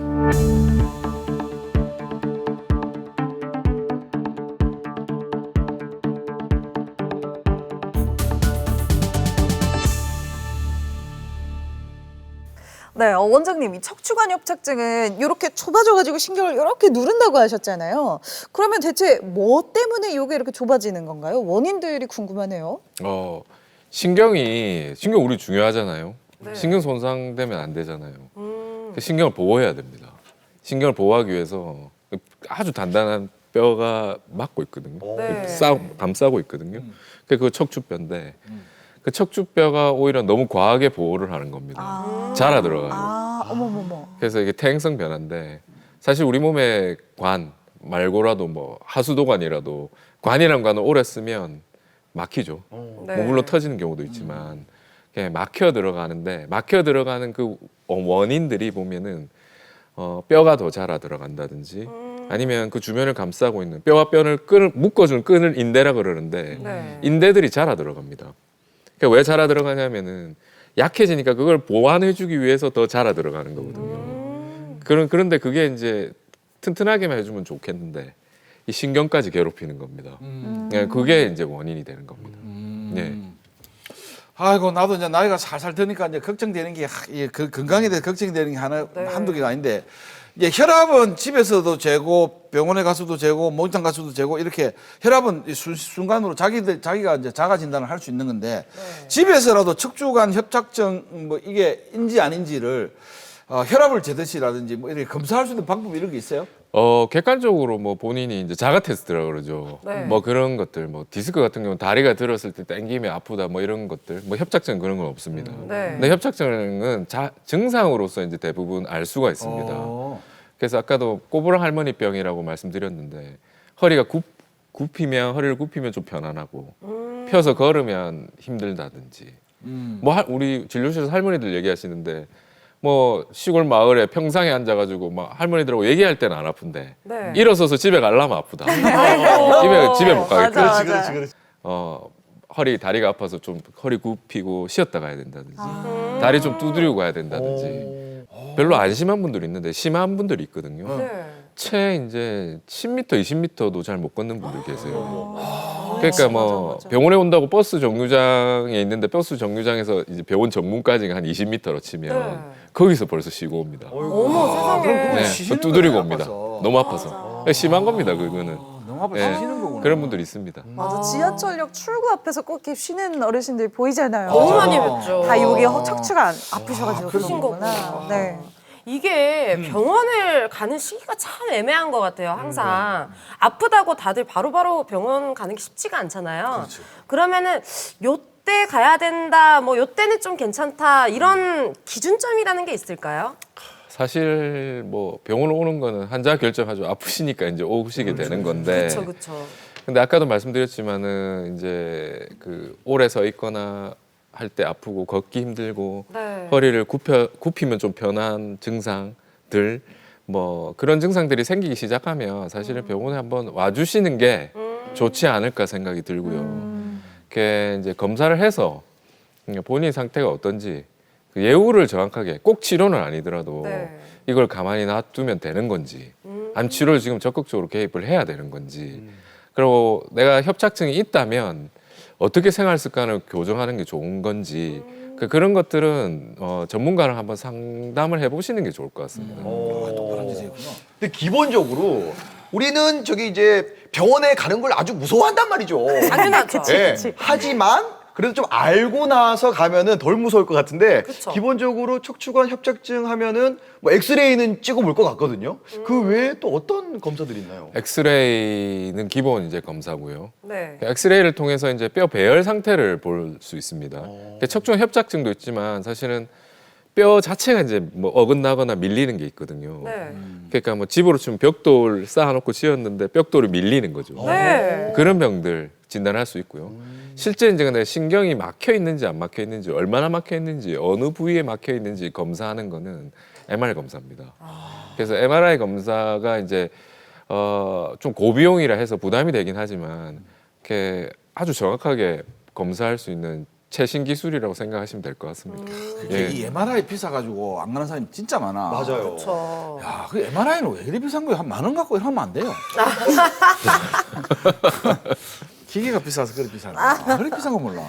A: 네, 원장님, 이 척추관 협착증은 이렇게 좁아져가지고 신경을 이렇게 누른다고 하셨잖아요. 그러면 대체 뭐 때문에 이게 이렇게 좁아지는 건가요? 원인들이 궁금하네요.
G: 신경 우리 중요하잖아요.
D: 네.
G: 신경 손상되면 안 되잖아요. 신경을 보호해야 됩니다. 신경을 보호하기 위해서 아주 단단한 뼈가 막고 있거든요.
D: 네.
G: 감싸고 있거든요. 그게 척추뼈인데 그 척추뼈가 오히려 너무 과하게 보호를 하는 겁니다. 자라 들어가요.
A: 아, 어머머머.
G: 그래서 이게 퇴행성 변화인데 사실 우리 몸의 관 말고라도 뭐 하수도관이라도 관이란 관을 오래 쓰면 막히죠.
D: 네.
G: 뭐 물론 터지는 경우도 있지만 그냥 막혀 들어가는데 막혀 들어가는 그 원인들이 보면은 뼈가 더 자라 들어간다든지 아니면 그 주변을 감싸고 있는 뼈와 뼈를 묶어주는 끈을 인대라 그러는데
D: 네.
G: 인대들이 자라 들어갑니다. 그러니까 왜 자라 들어가냐면은 약해지니까 그걸 보완해주기 위해서 더 자라 들어가는 거거든요. 그런데 그게 이제 튼튼하게만 해주면 좋겠는데 이 신경까지 괴롭히는 겁니다. 네, 그게 이제 원인이 되는 겁니다. 네.
B: 아이고 나도 이제 나이가 살살 드니까 이제 걱정되는 게 그 건강에 대해 걱정되는 게 한두 개가 아닌데 이제 혈압은 집에서도 재고 병원에 가서도 재고 목욕탕 가서도 재고 이렇게 혈압은 순간으로 자기가 이제 자가 진단을 할 수 있는 건데 집에서라도 척추관 협착증 뭐 이게 인지 아닌지를 혈압을 재듯이라든지 뭐 이렇게 검사할 수 있는 방법 이런 게 있어요?
G: 객관적으로 뭐 본인이 이제 자가 테스트라 그러죠.
D: 네.
G: 뭐 그런 것들, 뭐 디스크 같은 경우는 다리가 들었을 때 땡기면 아프다 뭐 이런 것들, 뭐 협착증 그런 건 없습니다.
D: 네.
G: 근데 협착증은 증상으로서 이제 대부분 알 수가 있습니다. 그래서 아까도 꼬부랑 할머니 병이라고 말씀드렸는데 허리가 허리를 굽히면 좀 편안하고 펴서 걸으면 힘들다든지 뭐 우리 진료실에서 할머니들 얘기하시는데 뭐 시골 마을에 평상에 앉아가지고 막 할머니들하고 얘기할 때는 안 아픈데
D: 네.
G: 일어서서 집에 가려면 아프다. 집에 못 가겠다.
A: 맞아.
G: 다리가 아파서 좀 허리 굽히고 쉬었다 가야 된다든지 다리 좀 두드리고 가야 된다든지 별로 안 심한 분들이 있는데 심한 분들이 있거든요.
D: 네.
G: 채 이제 10m, 20m도 잘 못 걷는 분들 계세요. 그러니까 뭐 병원에 온다고 버스 정류장에 있는데 버스 정류장에서 이제 병원 전문까지가 한 20m로 치면
D: 네.
G: 거기서 벌써 쉬고 옵니다.
D: 어머 세상에.
G: 네,
B: 쉬는
G: 두드리고
B: 거야,
G: 옵니다.
B: 아파서.
G: 너무 아파서. 심한 겁니다, 그거는.
B: 너무 아파
G: 네.
B: 쉬는 거구나.
G: 그런 분들이 있습니다.
A: 맞아. 지하철역 출구 앞에서 꼭 이렇게 쉬는 어르신들 보이잖아요.
D: 너무 많이 뵀죠.
A: 다 여기 척추가 아프셔가지고
D: 그러신
A: 그런 거구나.
D: 거구나.
A: 네.
D: 이게 병원을 가는 시기가 참 애매한 것 같아요. 항상 아프다고 다들 바로바로 병원 가는 게 쉽지가 않잖아요. 그러면은 요때 가야 된다, 뭐 요때는 좀 괜찮다 이런 기준점이라는 게 있을까요?
G: 사실 뭐 병원 오는 거는 환자 결정하죠. 아프시니까 이제 오시게 되는 건데.
D: 그렇죠.
G: 근데 아까도 말씀드렸지만은 이제 그 오래 서 있거나 할 때 아프고 걷기 힘들고
D: 네.
G: 허리를 굽히면 좀 편한 증상들 뭐 그런 증상들이 생기기 시작하면 사실은 병원에 한번 와주시는 게 좋지 않을까 생각이 들고요. 그게 이제 검사를 해서 본인 상태가 어떤지 그 예후를 정확하게 꼭 치료는 아니더라도
D: 네.
G: 이걸 가만히 놔두면 되는 건지 아니면 치료를 지금 적극적으로 개입을 해야 되는 건지 그리고 내가 협착증이 있다면 어떻게 생활 습관을 교정하는 게 좋은 건지 그런 것들은 전문가랑 한번 상담을 해보시는 게 좋을 것 같습니다.
C: 근데 기본적으로 우리는 저기 이제 병원에 가는 걸 아주 무서워한단 말이죠.
D: 당연하죠.
C: 예. 하지만 그래도 좀 알고 나서 가면은 덜 무서울 것 같은데
D: 그쵸.
C: 기본적으로 척추관 협착증 하면은 뭐 엑스레이는 찍어볼 것 같거든요. 그 외에 또 어떤 검사들이 있나요?
G: 엑스레이는 기본 이제 검사고요.
D: 네.
G: 엑스레이를 통해서 이제 뼈 배열 상태를 볼 수 있습니다. 척추관 협착증도 있지만 사실은 뼈 자체가 이제 뭐 어긋나거나 밀리는 게 있거든요.
D: 네.
G: 그러니까 뭐 집으로 치면 벽돌 쌓아놓고 지었는데 벽돌이 밀리는 거죠.
D: 네.
G: 그런 병들 진단할 수 있고요. 실제 이제 근데 신경이 막혀 있는지 안 막혀 있는지, 얼마나 막혀 있는지, 어느 부위에 막혀 있는지 검사하는 거는 MRI 검사입니다. 그래서 MRI 검사가 이제 좀 고비용이라 해서 부담이 되긴 하지만 이렇게 아주 정확하게 검사할 수 있는 최신 기술이라고 생각하시면 될 것 같습니다.
B: 이 MRI 비싸가지고 안 가는 사람이 진짜 많아.
C: 맞아요.
D: 그렇죠.
B: 야, 그 MRI는 왜 이리 비싼 거야? 한 10,000원 갖고 하면 안 돼요. 기계가 비싸서 그래 비싸네. 그래 비싼 거 몰라.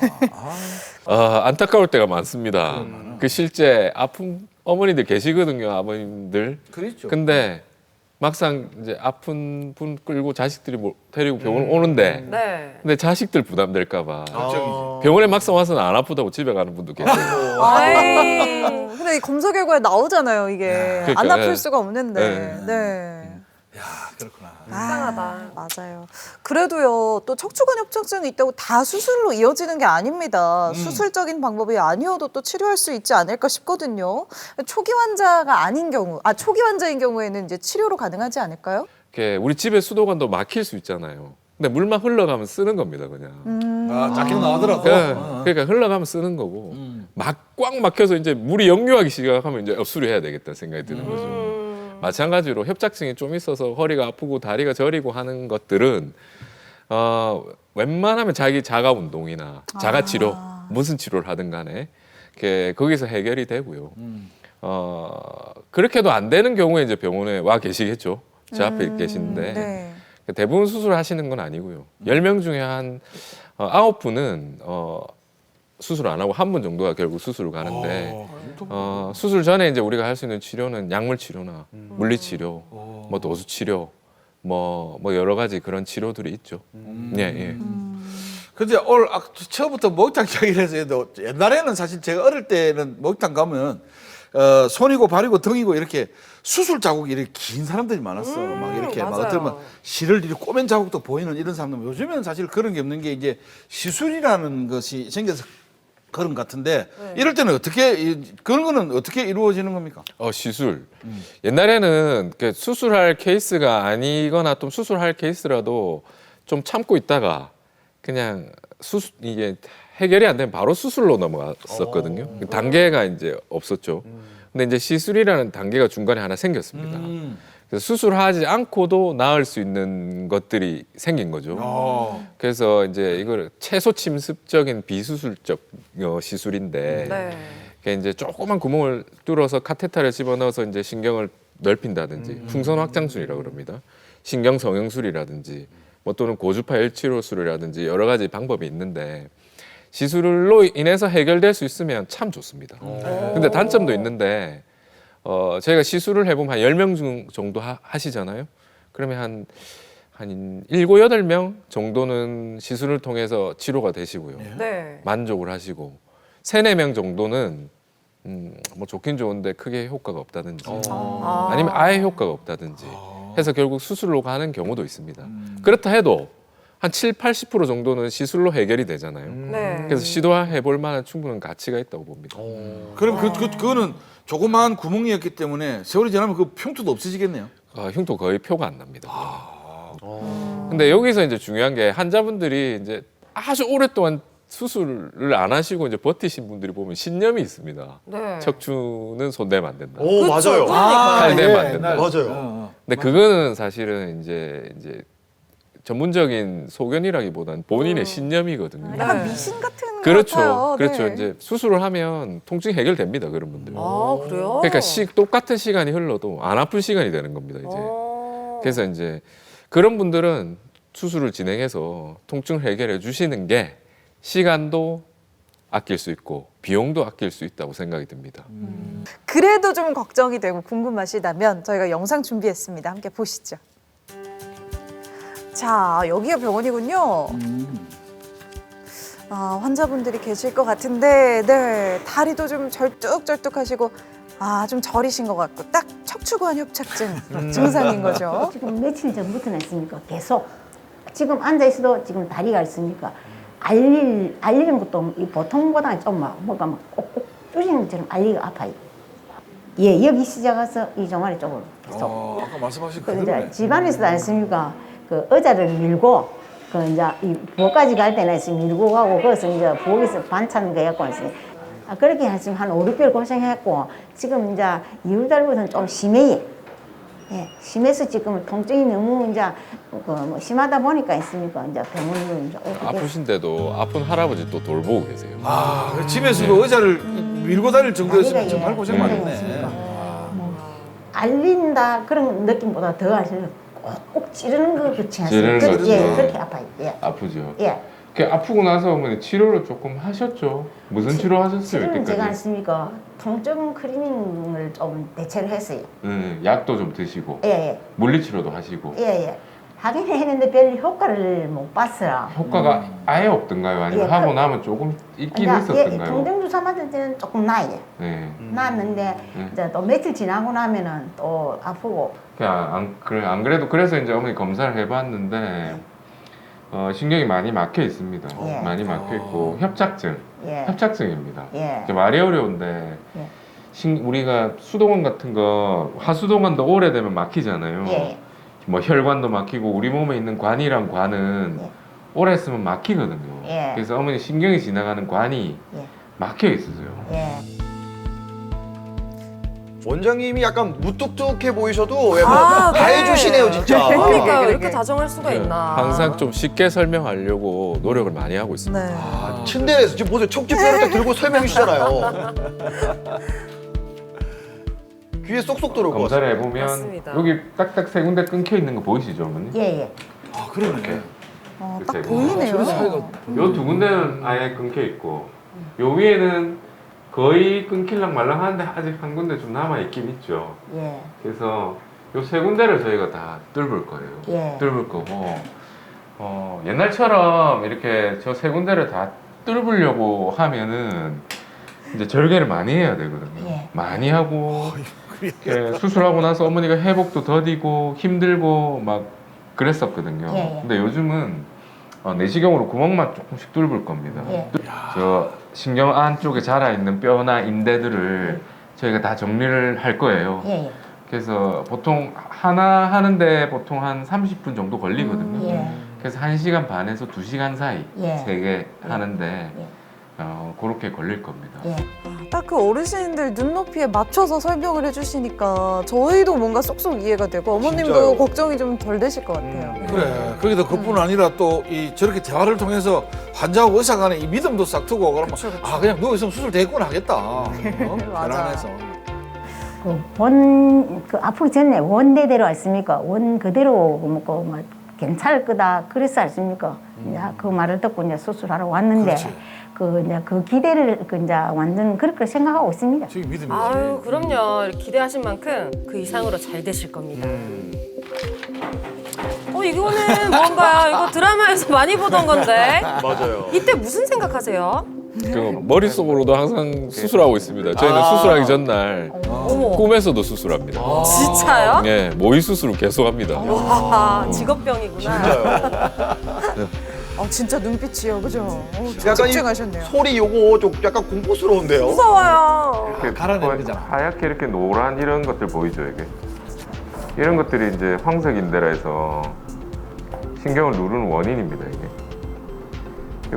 G: 안타까울 때가 많습니다. 그 실제 아픈 어머니들 계시거든요, 아버님들.
B: 그렇죠.
G: 근데 막상 이제 아픈 분 끌고 자식들이 데리고 병원 오는데
D: 네.
G: 근데 자식들 부담될까봐
B: 걱정이지.
G: 병원에 막상 와서는 안 아프다고 집에 가는 분도 계세요.
D: 아이.
A: 근데 이 검사 결과에 나오잖아요, 이게. 안
G: 그러니까,
A: 아플
G: 예.
A: 수가 없는데.
G: 네.
A: 네.
B: 그렇구나.
D: 이상하다.
A: 맞아요. 그래도요, 또 척추관 협착증이 있다고 다 수술로 이어지는 게 아닙니다. 수술적인 방법이 아니어도 또 치료할 수 있지 않을까 싶거든요. 초기 환자가 아닌 경우, 초기 환자인 경우에는 이제 치료로 가능하지 않을까요?
G: 이렇게 우리 집에 수도관도 막힐 수 있잖아요. 근데 물만 흘러가면 쓰는 겁니다, 그냥.
B: 작게 나오더라고.
G: 그러니까 흘러가면 쓰는 거고 꽉 막혀서 이제 물이 역류하기 시작하면 이제 수리해야 되겠다 생각이 드는 거죠. 마찬가지로 협착증이 좀 있어서 허리가 아프고 다리가 저리고 하는 것들은 웬만하면 자기 자가 운동이나 자가 치료 무슨 치료를 하든 간에 거기서 해결이 되고요. 그렇게도 안 되는 경우에 이제 병원에 와 계시겠죠. 제 앞에 계시는데
A: 네.
G: 대부분 수술하시는 건 아니고요. 10명 중에 한 9분은 수술 안 하고 한 분 정도가 결국 수술을 가는데 수술 전에 이제 우리가 할 수 있는 치료는 약물 치료나 물리 치료, 뭐 도수 치료, 뭐 여러 가지 그런 치료들이 있죠. 예.
B: 근데 오늘 처음부터 목욕탕 이야기를 해서 해도 옛날에는 사실 제가 어릴 때는 목욕탕 가면 손이고 발이고 등이고 이렇게 수술 자국이 이렇게 긴 사람들이 많았어. 막 이렇게 막
D: 맞아요.
B: 어떻게 보면 실을 이렇게 꼬맨 자국도 보이는 이런 사람들. 요즘에는 사실 그런 게 없는 게 이제 시술이라는 것이 생겨서 그런 것 같은데 이럴 때는 어떻게 그런 거는 어떻게 이루어지는 겁니까?
G: 시술. 옛날에는 수술할 케이스가 아니거나 좀 수술할 케이스라도 좀 참고 있다가 그냥 이게 해결이 안 되면 바로 수술로 넘어갔었거든요. 단계가 이제 없었죠. 근데 이제 시술이라는 단계가 중간에 하나 생겼습니다. 그래서 수술하지 않고도 나을 수 있는 것들이 생긴 거죠. 그래서 이제 이걸 최소 침습적인 비수술적 시술인데
D: 네.
G: 그게 이제 조그만 구멍을 뚫어서 카테터를 집어넣어서 이제 신경을 넓힌다든지 풍선 확장술이라고 그럽니다. 신경 성형술이라든지 뭐 또는 고주파 일치료술이라든지 여러 가지 방법이 있는데 시술로 인해서 해결될 수 있으면 참 좋습니다. 근데 단점도 있는데 저희가 시술을 해보면 한 10명 정도 하시잖아요. 그러면 한 7, 8명 정도는 시술을 통해서 치료가 되시고요.
D: 네.
G: 만족을 하시고 3, 4명 정도는 뭐 좋긴 좋은데 크게 효과가 없다든지 아니면 아예 효과가 없다든지 해서 결국 수술로 가는 경우도 있습니다. 그렇다 해도 한 7, 80% 정도는 시술로 해결이 되잖아요.
D: 네.
G: 그래서 시도해 볼 만한 충분한 가치가 있다고 봅니다.
B: 그럼 그거는 조그마한 구멍이었기 때문에 세월이 지나면 그 흉터도 없어지겠네요.
G: 흉터 거의 표가 안 납니다. 근데 여기서 이제 중요한 게 환자분들이 이제 아주 오랫동안 수술을 안 하시고 이제 버티신 분들이 보면 신념이 있습니다.
D: 네.
G: 척추는 손대면 안 된다.
C: 오, 맞아요.
G: 칼 대면 안 된다.
C: 맞아요.
G: 근데 그거는 사실은 이제 전문적인 소견이라기보다는 본인의 신념이거든요.
A: 약간 미신 같은 것
G: 그렇죠.
A: 같아요.
G: 그렇죠.
A: 네.
G: 이제 수술을 하면 통증이 해결됩니다. 그런 분들.
D: 아, 그래요?
G: 그러니까 똑같은 시간이 흘러도 안 아픈 시간이 되는 겁니다. 이제. 그래서 이제 그런 분들은 수술을 진행해서 통증을 해결해 주시는 게 시간도 아낄 수 있고 비용도 아낄 수 있다고 생각이 듭니다.
A: 그래도 좀 걱정이 되고 궁금하시다면 저희가 영상 준비했습니다. 함께 보시죠. 자, 여기가 병원이군요. 아, 환자분들이 계실 것 같은데, 네, 다리도 좀 절뚝절뚝하시고, 아, 좀 저리신 것 같고, 딱 척추관 협착증 증상인 거죠.
H: 지금 며칠 전부터 냈으니까 계속 지금 앉아 있어도 지금 다리가 있으니까 알리는 것도 이 보통보다 좀 뭐가 막 꼭꼭 뚫리는 것처럼 알리가 아파요. 예, 여기 시작해서 이 종아리 쪽으로 계속.
B: 아까 말씀하신
H: 그
B: 그대로네.
H: 이제 집안에서도 않습니까? 그 의자를 밀고 그 이제 이 부엌까지 갈 때는 이제 밀고 가고 거기서 이제 부엌에서 반찬 거였고 아, 그렇게 했으면 한 5, 6개월 고생했고 지금 이제 2월 달부터는 좀 심해요. 예, 심해서 지금 통증이 너무 이제 그뭐 심하다 보니까 있으니까 이제 병원으로 이제 오게 됐어요.
G: 아프신데도 아픈 할아버지 또 돌보고 계세요.
B: 아, 집에서도 의자를 밀고 다닐 정도였으면
H: 다리가,
B: 정말
H: 예,
B: 고생
H: 다리가
B: 많네.
H: 있으니까. 뭐 알린다 그런 느낌보다 더 하시는 꼭 찌르는 거 그렇지
G: 찌르는
H: 않습니까?
G: 거죠.
H: 예, 그렇게 아파요. 예,
G: 아프죠.
H: 예.
G: 그 아프고 나서 어머니 치료를 조금 하셨죠? 무슨 치료 하셨어요
H: 지금 제가
G: 이때까지?
H: 않습니까? 통증 크리밍을 좀 대체를 했어요.
G: 약도 좀 드시고
H: 예, 예,
G: 물리치료도 하시고
H: 예, 예. 하긴 했는데 별 효과를 못 봤어요.
G: 효과가 아예 없던가요? 아니면
H: 예,
G: 하고
H: 그-
G: 나면 조금 있긴
H: 예,
G: 있었던가요?
H: 통증 주사 맞을 때는 조금 나아요.
G: 네.
H: 나았는데 이제 또 며칠 지나고 나면은 또 아프고.
G: 안 그래도 그래서 이제 어머니 검사를 해봤는데 신경이 많이 막혀 있습니다.
H: 예.
G: 많이 막혀 있고 협착증,
H: 예,
G: 협착증입니다.
H: 예,
G: 이제 말이 어려운데
H: 예.
G: 우리가 수도관 같은 거 하수도관도 오래되면 막히잖아요.
H: 예,
G: 뭐 혈관도 막히고 우리 몸에 있는 관이랑 관은
H: 예.
G: 오래 있으면 막히거든요.
H: 예.
G: 그래서 어머니 신경이 지나가는 관이
H: 예.
G: 막혀 있으세요.
H: 예.
C: 원장님이 약간 무뚝뚝해 보이셔도 예,
D: 아,
C: 다
D: 네.
C: 해주시네요 진짜.
D: 그러니까요. 이렇게 다정할 수가
G: 네.
D: 있나.
G: 항상 좀 쉽게 설명하려고 노력을 많이 하고 있습니다.
A: 네.
C: 침대에서 지금 보세요. 척추뼈를 딱 들고 설명해 주잖아요. 귀에 쏙쏙 들어오고.
G: 검사를 해보면
D: 맞습니다.
G: 여기 딱딱 세 군데 끊겨 있는 거 보이시죠, 어머니?
H: 예, 예.
B: 아, 그러네.
A: 딱
G: 그치.
A: 보이네요.
G: 요 두 군데는 아예 끊겨 있고 요 위에는 거의 끊길랑 말랑 하는데 아직 한 군데 좀 남아 있긴 있죠.
H: 예.
G: 그래서 요 세 군데를 저희가 다 뚫을 거예요.
H: 예.
G: 뚫을 거고 옛날처럼 이렇게 저 세 군데를 다 뚫으려고 하면은 이제 절개를 많이 해야 되거든요.
H: 예.
G: 많이 하고 이렇게 수술하고 나서 어머니가 회복도 더디고 힘들고 막 그랬었거든요.
H: 예, 예.
G: 근데 요즘은 내시경으로 구멍만 조금씩 뚫을 겁니다.
H: 예.
G: 저 신경 안쪽에 자라 있는 뼈나 인대들을 저희가 다 정리를 할 거예요.
H: 예, 예.
G: 그래서 보통 하나 하는데 보통 한 30분 정도 걸리거든요.
H: 예.
G: 그래서 1시간 반에서 2시간 사이
H: 예.
G: 세 개 하는데
H: 예.
G: 그렇게 걸릴 겁니다.
H: 예.
A: 딱 그 어르신들 눈높이에 맞춰서 설명을 해주시니까 저희도 뭔가 쏙쏙 이해가 되고 어머님도
C: 진짜요.
A: 걱정이 좀 덜 되실 것 같아요.
B: 그래. 거기다 그뿐 아니라 또 이 저렇게 대화를 통해서 환자하고 의사 간에 이 믿음도 싹 트고 그러면 아, 그냥 누워 있으면 수술 대꾸는 하겠다.
A: 맞아.
B: 편안해서.
H: 그 아프기 전에 원대대로 했습니까? 원 그대로 먹고 뭐 괜찮을 거다 그랬어 했습니까? 이제 그 말을 듣고 이제 수술하러 왔는데
B: 그렇지.
H: 이제 그 기대를 이제 완전 그렇게 생각하고 있습니다.
B: 저기 믿음이지.
D: 아유, 그럼요. 이렇게 기대하신 만큼 그 이상으로 잘 되실 겁니다. 이거는 뭔가요? 이거 드라마에서 많이 보던 건데.
C: 맞아요.
D: 이때 무슨 생각하세요?
G: 그 머릿속으로도 항상 수술하고 있습니다. 저희는 수술하기 전날
D: 어머,
G: 꿈에서도 수술합니다.
D: 진짜요?
G: 예, 모의 수술을 계속합니다.
D: 와, 직업병이구나.
A: 진짜 눈빛이요, 그죠?
C: 약간 이
A: 집중하셨네요.
C: 소리 요거 좀 약간 공포스러운데요.
D: 무서워요.
G: 이렇게
B: 갈아내는 거잖아.
G: 하얗게 이렇게 노란 이런 것들 보이죠, 이게? 이런 것들이 이제 황색인대라 해서 신경을 누르는 원인입니다, 이게.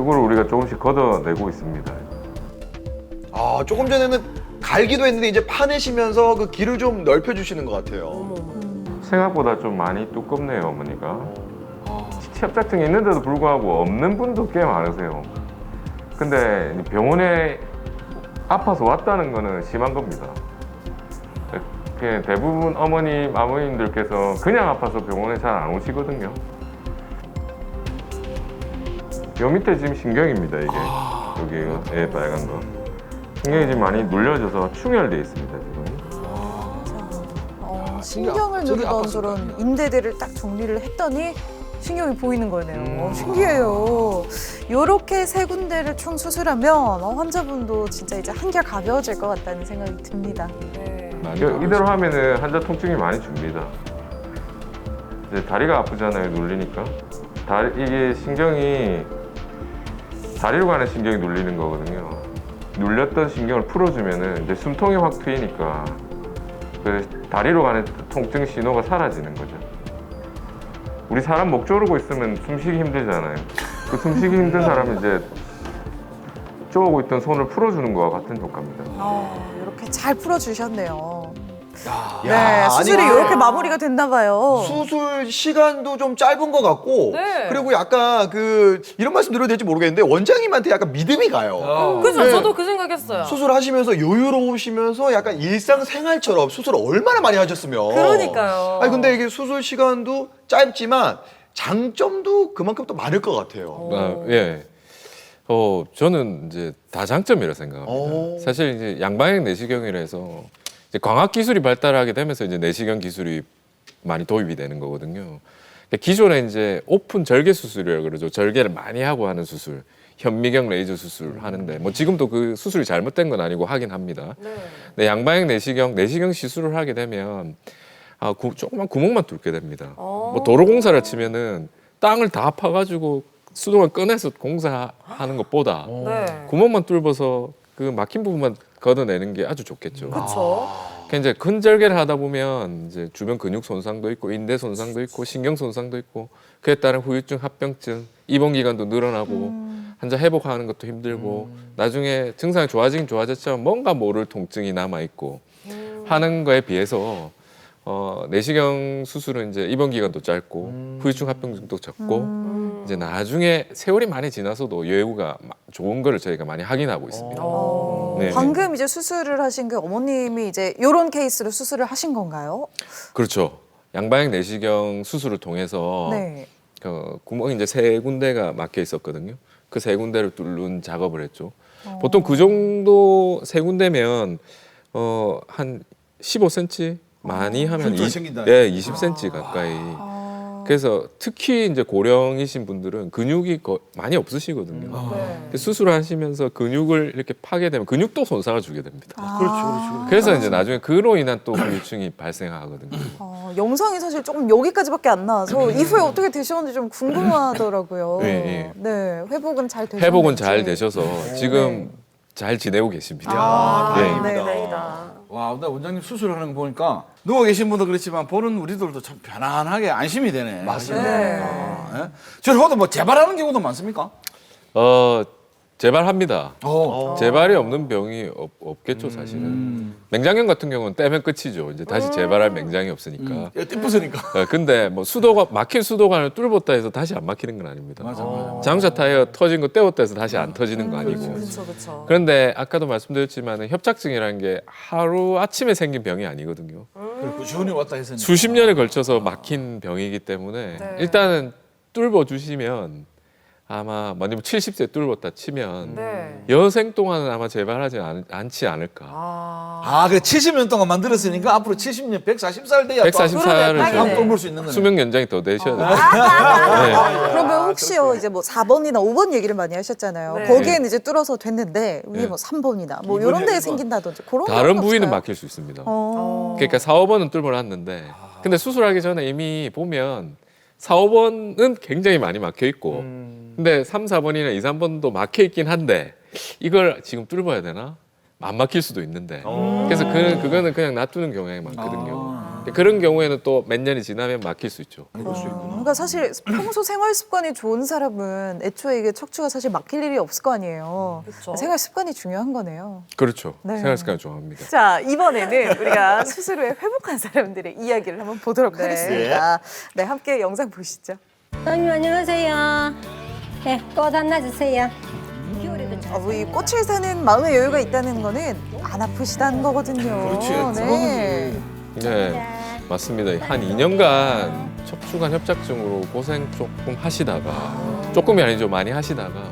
G: 이거를 우리가 조금씩 걷어내고 있습니다.
C: 아, 조금 전에는 갈기도 했는데 이제 파내시면서 그 길을 좀 넓혀주시는 것 같아요.
G: 생각보다 좀 많이 두껍네요, 어머니가. 협착증이 있는데도 불구하고 없는 분도 꽤 많으세요. 근데 병원에 아파서 왔다는 거는 심한 겁니다. 대부분 아버님들께서 그냥 아파서 병원에 잘 안 오시거든요. 요 밑에 지금 신경입니다 이게. 여기가 예, 빨간 거. 신경이 지금 많이 눌려져서 충혈돼 있습니다 지금.
A: 신경을
B: 저기
A: 누르던
B: 아팠을 거
A: 저런 인대들을 딱 정리를 했더니 신경이 보이는 거네요. 신기해요. 요렇게 세 군데를 총 수술하면 환자분도 진짜 이제 한결 가벼워질 것 같다는 생각이 듭니다.
G: 이대로 하면은 환자 통증이 많이 줍니다. 이제 다리가 아프잖아요 눌리니까. 이게 신경이 다리로 가는 신경이 눌리는 거거든요. 눌렸던 신경을 풀어주면은 이제 숨통이 확 트이니까 그 다리로 가는 통증 신호가 사라지는 거죠. 우리 사람 목 조르고 있으면 숨쉬기 힘들잖아요. 그 숨쉬기 힘든 사람은 이제 쪼고 있던 손을 풀어주는 거와 같은 효과입니다.
A: 이렇게 잘 풀어주셨네요.
C: 야,
A: 네, 수술이
C: 아니,
A: 이렇게 마무리가 됐나 봐요.
C: 수술 시간도 좀 짧은 것 같고
D: 네.
C: 그리고 약간 그 이런 말씀 드려도 될지 모르겠는데 원장님한테 약간 믿음이 가요.
D: 그죠?
C: 네.
D: 저도 그 생각했어요.
C: 수술하시면서 여유로우시면서 약간 일상생활처럼 수술을 얼마나 많이 하셨으면.
D: 그러니까요.
C: 아니 근데 이게 수술 시간도 짧지만 장점도 그만큼 또 많을 것 같아요.
G: 예. 저는 이제 다 장점이라 생각합니다.
C: 오.
G: 사실 이제 양방향 내시경이라 해서 이제 광학 기술이 발달하게 되면서 이제 내시경 기술이 많이 도입이 되는 거거든요. 기존에 이제 오픈 절개 수술이라고 그러죠. 절개를 많이 하고 하는 수술, 현미경 레이저 수술 하는데 뭐 지금도 그 수술이 잘못된 건 아니고 하긴 합니다. 근데 양방향 내시경 시술을 하게 되면 조그만 구멍만 뚫게 됩니다. 뭐 도로공사를 치면은 땅을 다 파가지고 수도관 꺼내서 공사하는 것보다
D: 네.
G: 구멍만 뚫어서 그 막힌 부분만 걷어내는 게 아주 좋겠죠.
D: 그렇죠.
G: 그러니까 이제 근절개를 하다 보면 이제 주변 근육 손상도 있고 인대 손상도 있고 신경 손상도 있고 그에 따른 후유증, 합병증, 입원 기간도 늘어나고 환자 회복하는 것도 힘들고 나중에 증상이 좋아지긴 좋아졌지만 뭔가 모를 통증이 남아 있고 하는 거에 비해서 내시경 수술은 이제 입원 기간도 짧고 후유증, 합병증도 적고 이제 나중에 세월이 많이 지나서도 예후가 좋은 거를 저희가 많이 확인하고 있습니다. 네.
A: 방금 이제 수술을 하신 그 어머님이 이제 이런 케이스로 수술을 하신 건가요?
G: 그렇죠. 양방향 내시경 수술을 통해서
A: 네.
G: 구멍이 이제 세 군데가 막혀 있었거든요. 그 세 군데를 뚫는 작업을 했죠. 보통 그 정도 세 군데면 한 15cm 많이 하면
B: 흉터가 생긴다.
G: 20cm 가까이. 그래서 특히 이제 고령이신 분들은 근육이 많이 없으시거든요.
D: 네.
G: 수술하시면서 근육을 이렇게 파게 되면 근육도 손상을 주게 됩니다.
B: 그렇죠.
G: 그래서 이제 나중에 그로 인한 또 후유증이 발생하거든요.
A: 영상이 사실 조금 여기까지밖에 안 나와서 이후에 어떻게 되셨는지 좀 궁금하더라고요.
G: 네,
A: 네, 회복은 잘 되셨는지.
G: 회복은 잘 되셔서 지금 잘 지내고 계십니다.
A: 네.
D: 다행이다.
B: 와, 근데 원장님 수술하는 거 보니까 누워 계신 분도 그렇지만 보는 우리들도 참 편안하게 안심이 되네. 맞습니다. 예? 저희도 뭐 재발하는 경우도 많습니까?
G: 재발합니다.
B: 어.
G: 재발이 없는 병이 없겠죠, 사실은. 맹장염 같은 경우는 떼면 끝이죠. 이제 다시 재발할 맹장이 없으니까.
B: 띠뿌으니까.
G: 근데 뭐 막힌 수도관을 뚫었다 해서 다시 안 막히는 건 아닙니다.
B: 맞아.
G: 자동차 타이어 터진 거 떼었다 해서 다시 안 터지는 거 아니고.
D: 그렇죠.
G: 그런데 아까도 말씀드렸지만 협착증이라는 게 하루 아침에 생긴 병이 아니거든요.
B: 그리고 꾸준히 왔다 했으니까.
G: 수십 년에 걸쳐서 막힌 병이기 때문에
D: 네.
G: 일단은 뚫어 주시면 아마 만약 70세 뚫었다 치면
D: 네.
G: 여생 동안은 아마 재발하지 않지 않을까.
B: 그래 70년 동안 만들었으니까 앞으로 70년 140살 돼야
G: 140살을
B: 한 뚫을 수 있는 거네.
G: 수명 연장이 더 되셔야 돼요.
A: 그러면 혹시요 이제 뭐 4번이나 5번 얘기를 많이 하셨잖아요.
D: 네.
A: 거기에는 이제 뚫어서 됐는데 위에
G: 네.
A: 뭐 3번이나 뭐 이런 데에 생긴다든지 그런
G: 다른
A: 건
G: 부위는
A: 없을까요?
G: 막힐 수 있습니다.
A: 어.
G: 그러니까 4, 5번은 뚫어놨는데 근데 수술하기 전에 이미 보면 4, 5번은 굉장히 많이 막혀 있고 근데 3, 4번이나 2, 3번도 막혀 있긴 한데 이걸 지금 뚫어야 되나? 안 막힐 수도 있는데 그래서 그거는 그냥 놔두는 경향이 많거든요. 그런 경우에는 또 몇 년이 지나면 막힐 수 있죠.
A: 그러니까 사실 평소 생활 습관이 좋은 사람은 애초에 이게 척추가 사실 막힐 일이 없을 거 아니에요.
D: 그렇죠.
A: 생활 습관이 중요한 거네요.
G: 그렇죠.
A: 네.
G: 생활 습관 좋아합니다.
A: 자, 이번에는 우리가 수술 후에 회복한 사람들의 이야기를 한번 보도록
D: 네.
A: 하겠습니다. 네, 함께 영상 보시죠.
I: 선생님 안녕하세요. 네, 꽃 하나 주세요. 겨울에도 잘
A: 이 꽃을 사는 마음의 여유가 있다는 거는 안 아프시다는 거거든요.
B: 그렇지.
A: 네.
G: 네, 맞습니다. 한 2년간 척추관 협착증으로 고생 조금 하시다가 조금이 아니죠 많이 하시다가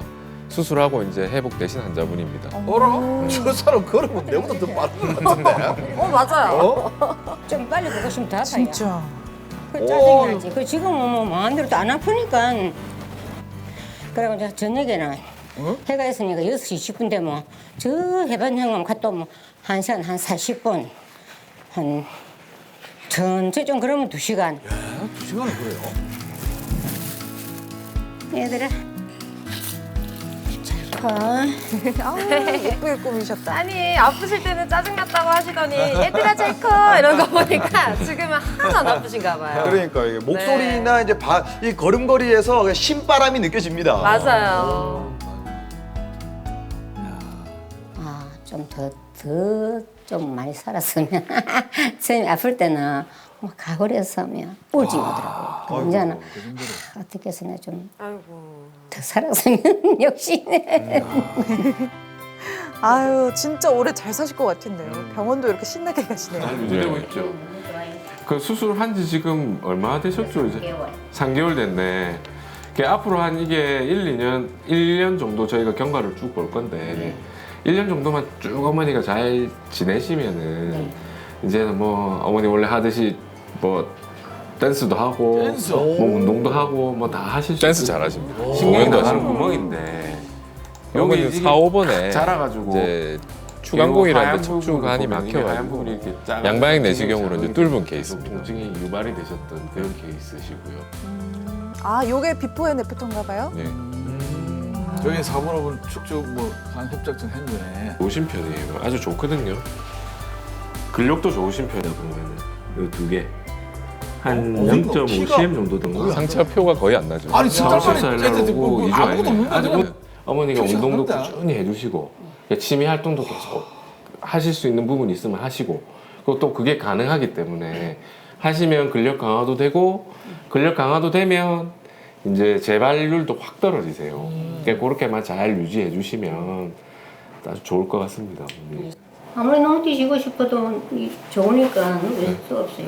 G: 수술하고 이제 회복되신 환자분입니다.
B: 어라? 저 사람 걸으면 내보다 더 빠른 것 같은데.
D: 맞아요.
I: 좀 빨리 보고 싶으면 더 아파요.
A: 진짜.
I: 그 짜증나지. 그 지금은 뭐 마음대로도 안 아프니까. 그리고 이제 저녁에는 해가 있으니까 6시 10분 되면 저 해변형만 갔다 오면 1시간 한 40분. 한 전체 좀 그러면 2시간.
B: 2시간을 그래요?
I: 얘들아.
A: 아우, 예쁘게 꾸미셨다.
D: 아니 아프실 때는 짜증났다고 하시더니 얘들아 잘 커 이런 거 보니까 지금은 하나도 안 아프신가 봐요.
C: 그러니까 이게 목소리나 이제 이 걸음걸이에서 그냥 신바람이 느껴집니다.
D: 맞아요.
I: 아, 좀 좀 많이 살았으면 선생님이 아플 때는 뭐 가거리였으면 울지 오더라고요. 이제는 어떻게 해서 내가 좀 더
D: 아이고.
I: 살았으면 역시
A: 아유, 진짜 오래 잘 사실 것 같은데요. 병원도 이렇게 신나게 가시네요.
G: 잘 유지되고 있죠. 그 수술한 지 지금 얼마나 되셨죠 이제? 3개월 됐네. 앞으로 한 이게 1년 정도 저희가 경과를 쭉 볼 건데 1년 정도만 쭉 어머니가 잘 지내시면은 이제는 뭐 어머니 원래 하듯이 뭐 댄스도 하고 뭐 운동도 하고 뭐 다 하실 수 댄스 잘하십니다. 신경도 하시는 구멍인데 여기 4, 5번에 자라가지고 이제 추간공이라는데 척추관이 막혀가지고 양방향 내시경으로 이제 뚫은 케이스입니다. 통증이 유발이 되셨던 그런 케이스시고요.
A: 아, 요게 비포 앤 애프터인가 봐요?
G: 네.
B: 저희 4번, 5번 축축 간 협착증 했네.
G: 좋으신 편이에요. 아주 좋거든요. 근력도 좋으신 편이야 보면은 이 두 개. 한 0.5cm 정도 된 거. 상체가 표가 거의 안 나죠.
B: 아니, 진짜
G: 살
B: 많이
G: 나오고
B: 뭐
G: 2주
B: 아무것도
G: 안에.
B: 없는데
G: 아주
B: 그냥
G: 어머니가
B: 표시가
G: 운동도
B: 없는데.
G: 꾸준히 해주시고 취미 활동도 계속 하실 수 있는 부분이 있으면 하시고 그리고 또 그게 가능하기 때문에 하시면 근력 강화도 되고 근력 강화도 되면 이제 재발률도 확 떨어지세요. 그러니까 그렇게만 잘 유지해 주시면 아주 좋을 것 같습니다.
I: 아무리 너무 뛰시고 싶어도 좋으니까 왜 수 없어요.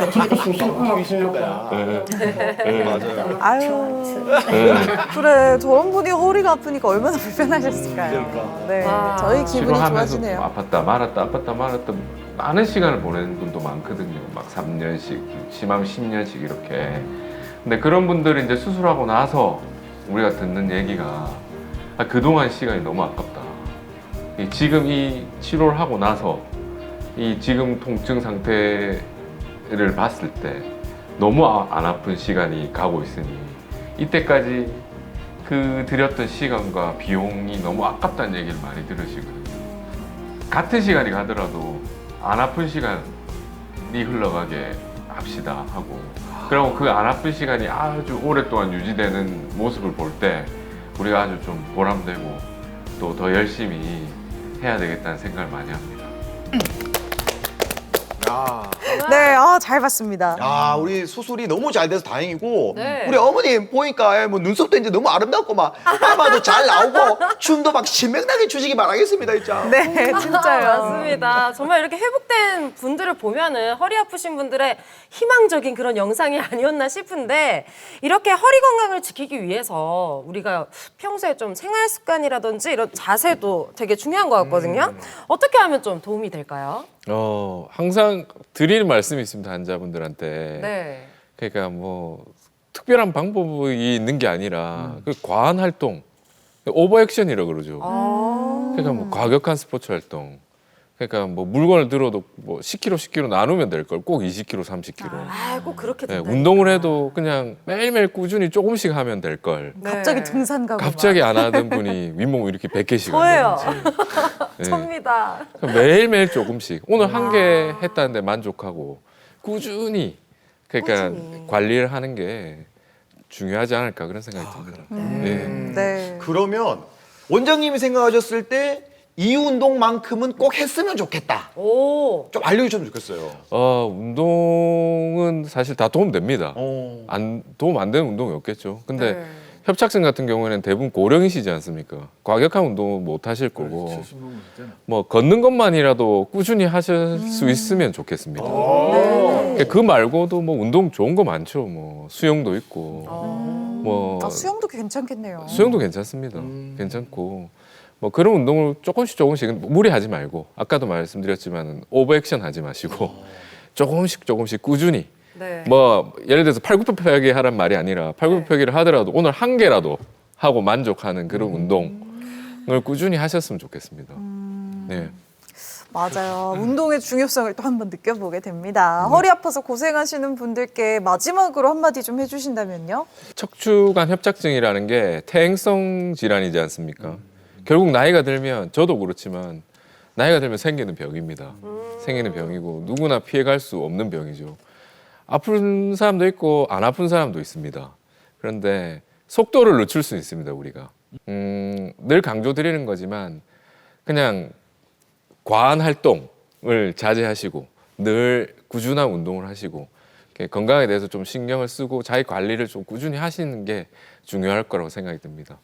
I: 집에도 심심하면 없으려고.
C: 맞아요.
A: 아유, 그래. 저런 분이 허리가 아프니까 얼마나 불편하셨을까요? 네, 저희 기분이
G: 치료하면서
A: 좋아지네요.
G: 아팠다 말았다 많은 시간을 보내는 분도 많거든요. 막 3년씩, 심하면 10년씩 이렇게. 근데 그런 분들이 이제 수술하고 나서 우리가 듣는 얘기가 그동안 시간이 너무 아깝다. 지금 이 치료를 하고 나서 이 지금 통증 상태를 봤을 때 너무 안 아픈 시간이 가고 있으니 이때까지 그 들였던 시간과 비용이 너무 아깝다는 얘기를 많이 들으시거든요. 같은 시간이 가더라도 안 아픈 시간이 흘러가게 합시다 하고 그리고 그 안 아픈 시간이 아주 오랫동안 유지되는 모습을 볼 때 우리가 아주 좀 보람되고 또 더 열심히 해야 되겠다는 생각을 많이 합니다.
A: 네, 잘 봤습니다.
C: 야, 우리 수술이 너무 잘 돼서 다행이고
D: 네.
C: 우리 어머니 보니까 뭐 눈썹도 이제 너무 아름답고 막 파마도 잘 나오고 춤도 막 신명나게 추시기 바라겠습니다, 진짜.
A: 네, 진짜요.
D: 맞습니다. 정말 이렇게 회복된 분들을 보면은 허리 아프신 분들의 희망적인 그런 영상이 아니었나 싶은데 이렇게 허리 건강을 지키기 위해서 우리가 평소에 좀 생활 습관이라든지 이런 자세도 되게 중요한 것 같거든요. 어떻게 하면 좀 도움이 될까요?
G: 항상 드리는 말씀이 있습니다 환자분들한테.
D: 네.
G: 그러니까 뭐 특별한 방법이 있는 게 아니라 그 과한 활동, 오버액션이라고 그러죠. 그러니까 뭐 과격한 스포츠 활동. 그러니까 뭐 물건을 들어도 뭐 10kg, 10kg 나누면 될 걸 꼭 20kg, 30kg.
D: 꼭 그렇게
G: 네,
D: 된다.
G: 운동을 해도 그냥 매일매일 꾸준히 조금씩 하면 될 걸.
A: 갑자기 등산 가고
G: 갑자기 안 하던 분이 윗몸 이렇게 100개씩
D: 저예요.
G: 한다든지. 네.
D: 접니다.
G: 매일매일 조금씩. 오늘 한 개 했다는데 만족하고 꾸준히 그러니까 관리를 하는 게 중요하지 않을까 그런 생각이 듭니다. 네.
A: 네.
C: 그러면 원장님이 생각하셨을 때 이 운동만큼은 꼭 했으면 좋겠다.
D: 오.
C: 좀 알려주시면 좋겠어요.
G: 운동은 사실 다 도움 됩니다.
C: 어.
G: 도움 안 되는 운동이 없겠죠. 근데
D: 네.
G: 협착증 같은 경우에는 대부분 고령이시지 않습니까? 과격한 운동은 못 하실 거고 뭐 걷는 것만이라도 꾸준히 하실 수 있으면 좋겠습니다. 그 말고도 뭐 운동 좋은 거 많죠. 뭐 수영도 있고 뭐
A: 수영도 괜찮겠네요.
G: 수영도 괜찮습니다. 괜찮고 뭐 그런 운동을 조금씩 무리하지 말고 아까도 말씀드렸지만 오버액션 하지 마시고 조금씩 꾸준히
D: 네.
G: 뭐 예를 들어서 팔굽혀펴기 하란 말이 아니라 팔굽혀펴기를 하더라도 오늘 한 개라도 하고 만족하는 그런 운동을 꾸준히 하셨으면 좋겠습니다. 네.
A: 맞아요. 운동의 중요성을 또 한번 느껴보게 됩니다. 허리 아파서 고생하시는 분들께 마지막으로 한마디 좀 해주신다면요?
G: 척추관 협착증이라는 게 퇴행성 질환이지 않습니까? 결국 나이가 들면 저도 그렇지만 나이가 들면 생기는 병입니다. 생기는 병이고 누구나 피해갈 수 없는 병이죠. 아픈 사람도 있고 안 아픈 사람도 있습니다. 그런데 속도를 늦출 수 있습니다, 우리가. 늘 강조드리는 거지만 그냥 과한 활동을 자제하시고 늘 꾸준한 운동을 하시고 건강에 대해서 좀 신경을 쓰고 자기 관리를 좀 꾸준히 하시는 게 중요할 거라고 생각이 듭니다.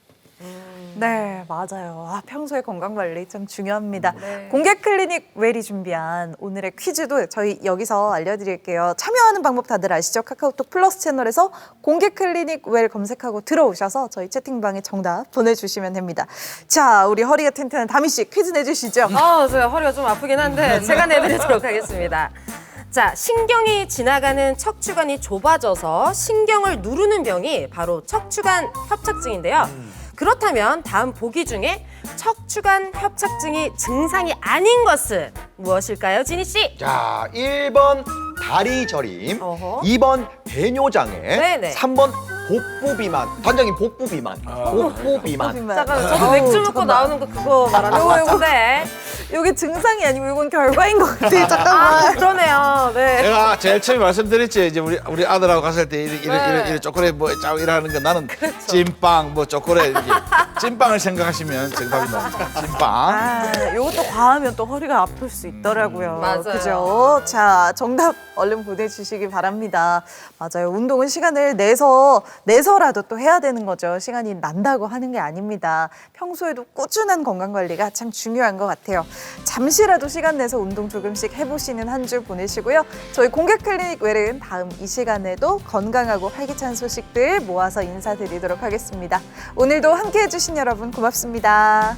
A: 네, 맞아요. 평소에 건강관리 참 중요합니다.
D: 네.
A: 공개 클리닉 웰이 준비한 오늘의 퀴즈도 저희 여기서 알려드릴게요. 참여하는 방법 다들 아시죠? 카카오톡 플러스 채널에서 공개 클리닉 웰 검색하고 들어오셔서 저희 채팅방에 정답 보내주시면 됩니다. 자, 우리 허리가 튼튼한 다미 씨 퀴즈 내주시죠.
D: 저 허리가 좀 아프긴 한데 제가 내드리도록 하겠습니다. 자, 신경이 지나가는 척추관이 좁아져서 신경을 누르는 병이 바로 척추관 협착증인데요. 그렇다면 다음 보기 중에 척추관 협착증이 증상이 아닌 것은 무엇일까요, 지니 씨?
C: 자, 1번 다리 저림,
D: 어허.
C: 2번 배뇨장애,
D: 네네.
C: 3번 복부 비만. 단장님 복부 비만. 복부 비만.
D: 잠깐, 저도 맥주 먹고 나오는 거 그거 말하는 것 같은데.
A: 이게 증상이 아니고 이건 결과인 것 같아요. 잠깐만.
D: 그러네요. 네.
B: 제가 제일 처음에 말씀드렸죠. 이제 우리 아들하고 갔을 때 이런 초콜릿 뭐 짜고 이러는 거 나는 찐빵 뭐 초콜릿 이렇게 찐빵을 생각하시면 정답이 나옵니다. 찐빵.
A: 이것도 과하면 또 허리가 아플 수 있더라고요.
D: 맞아요.
A: 그죠? 자, 정답 얼른 보내주시기 바랍니다. 맞아요. 운동은 시간을 내서라도 또 해야 되는 거죠. 시간이 난다고 하는 게 아닙니다. 평소에도 꾸준한 건강관리가 참 중요한 것 같아요. 잠시라도 시간 내서 운동 조금씩 해보시는 한 주 보내시고요. 저희 공개 클리닉 웰은 다음 이 시간에도 건강하고 활기찬 소식들 모아서 인사드리도록 하겠습니다. 오늘도 함께해 주신 여러분 고맙습니다.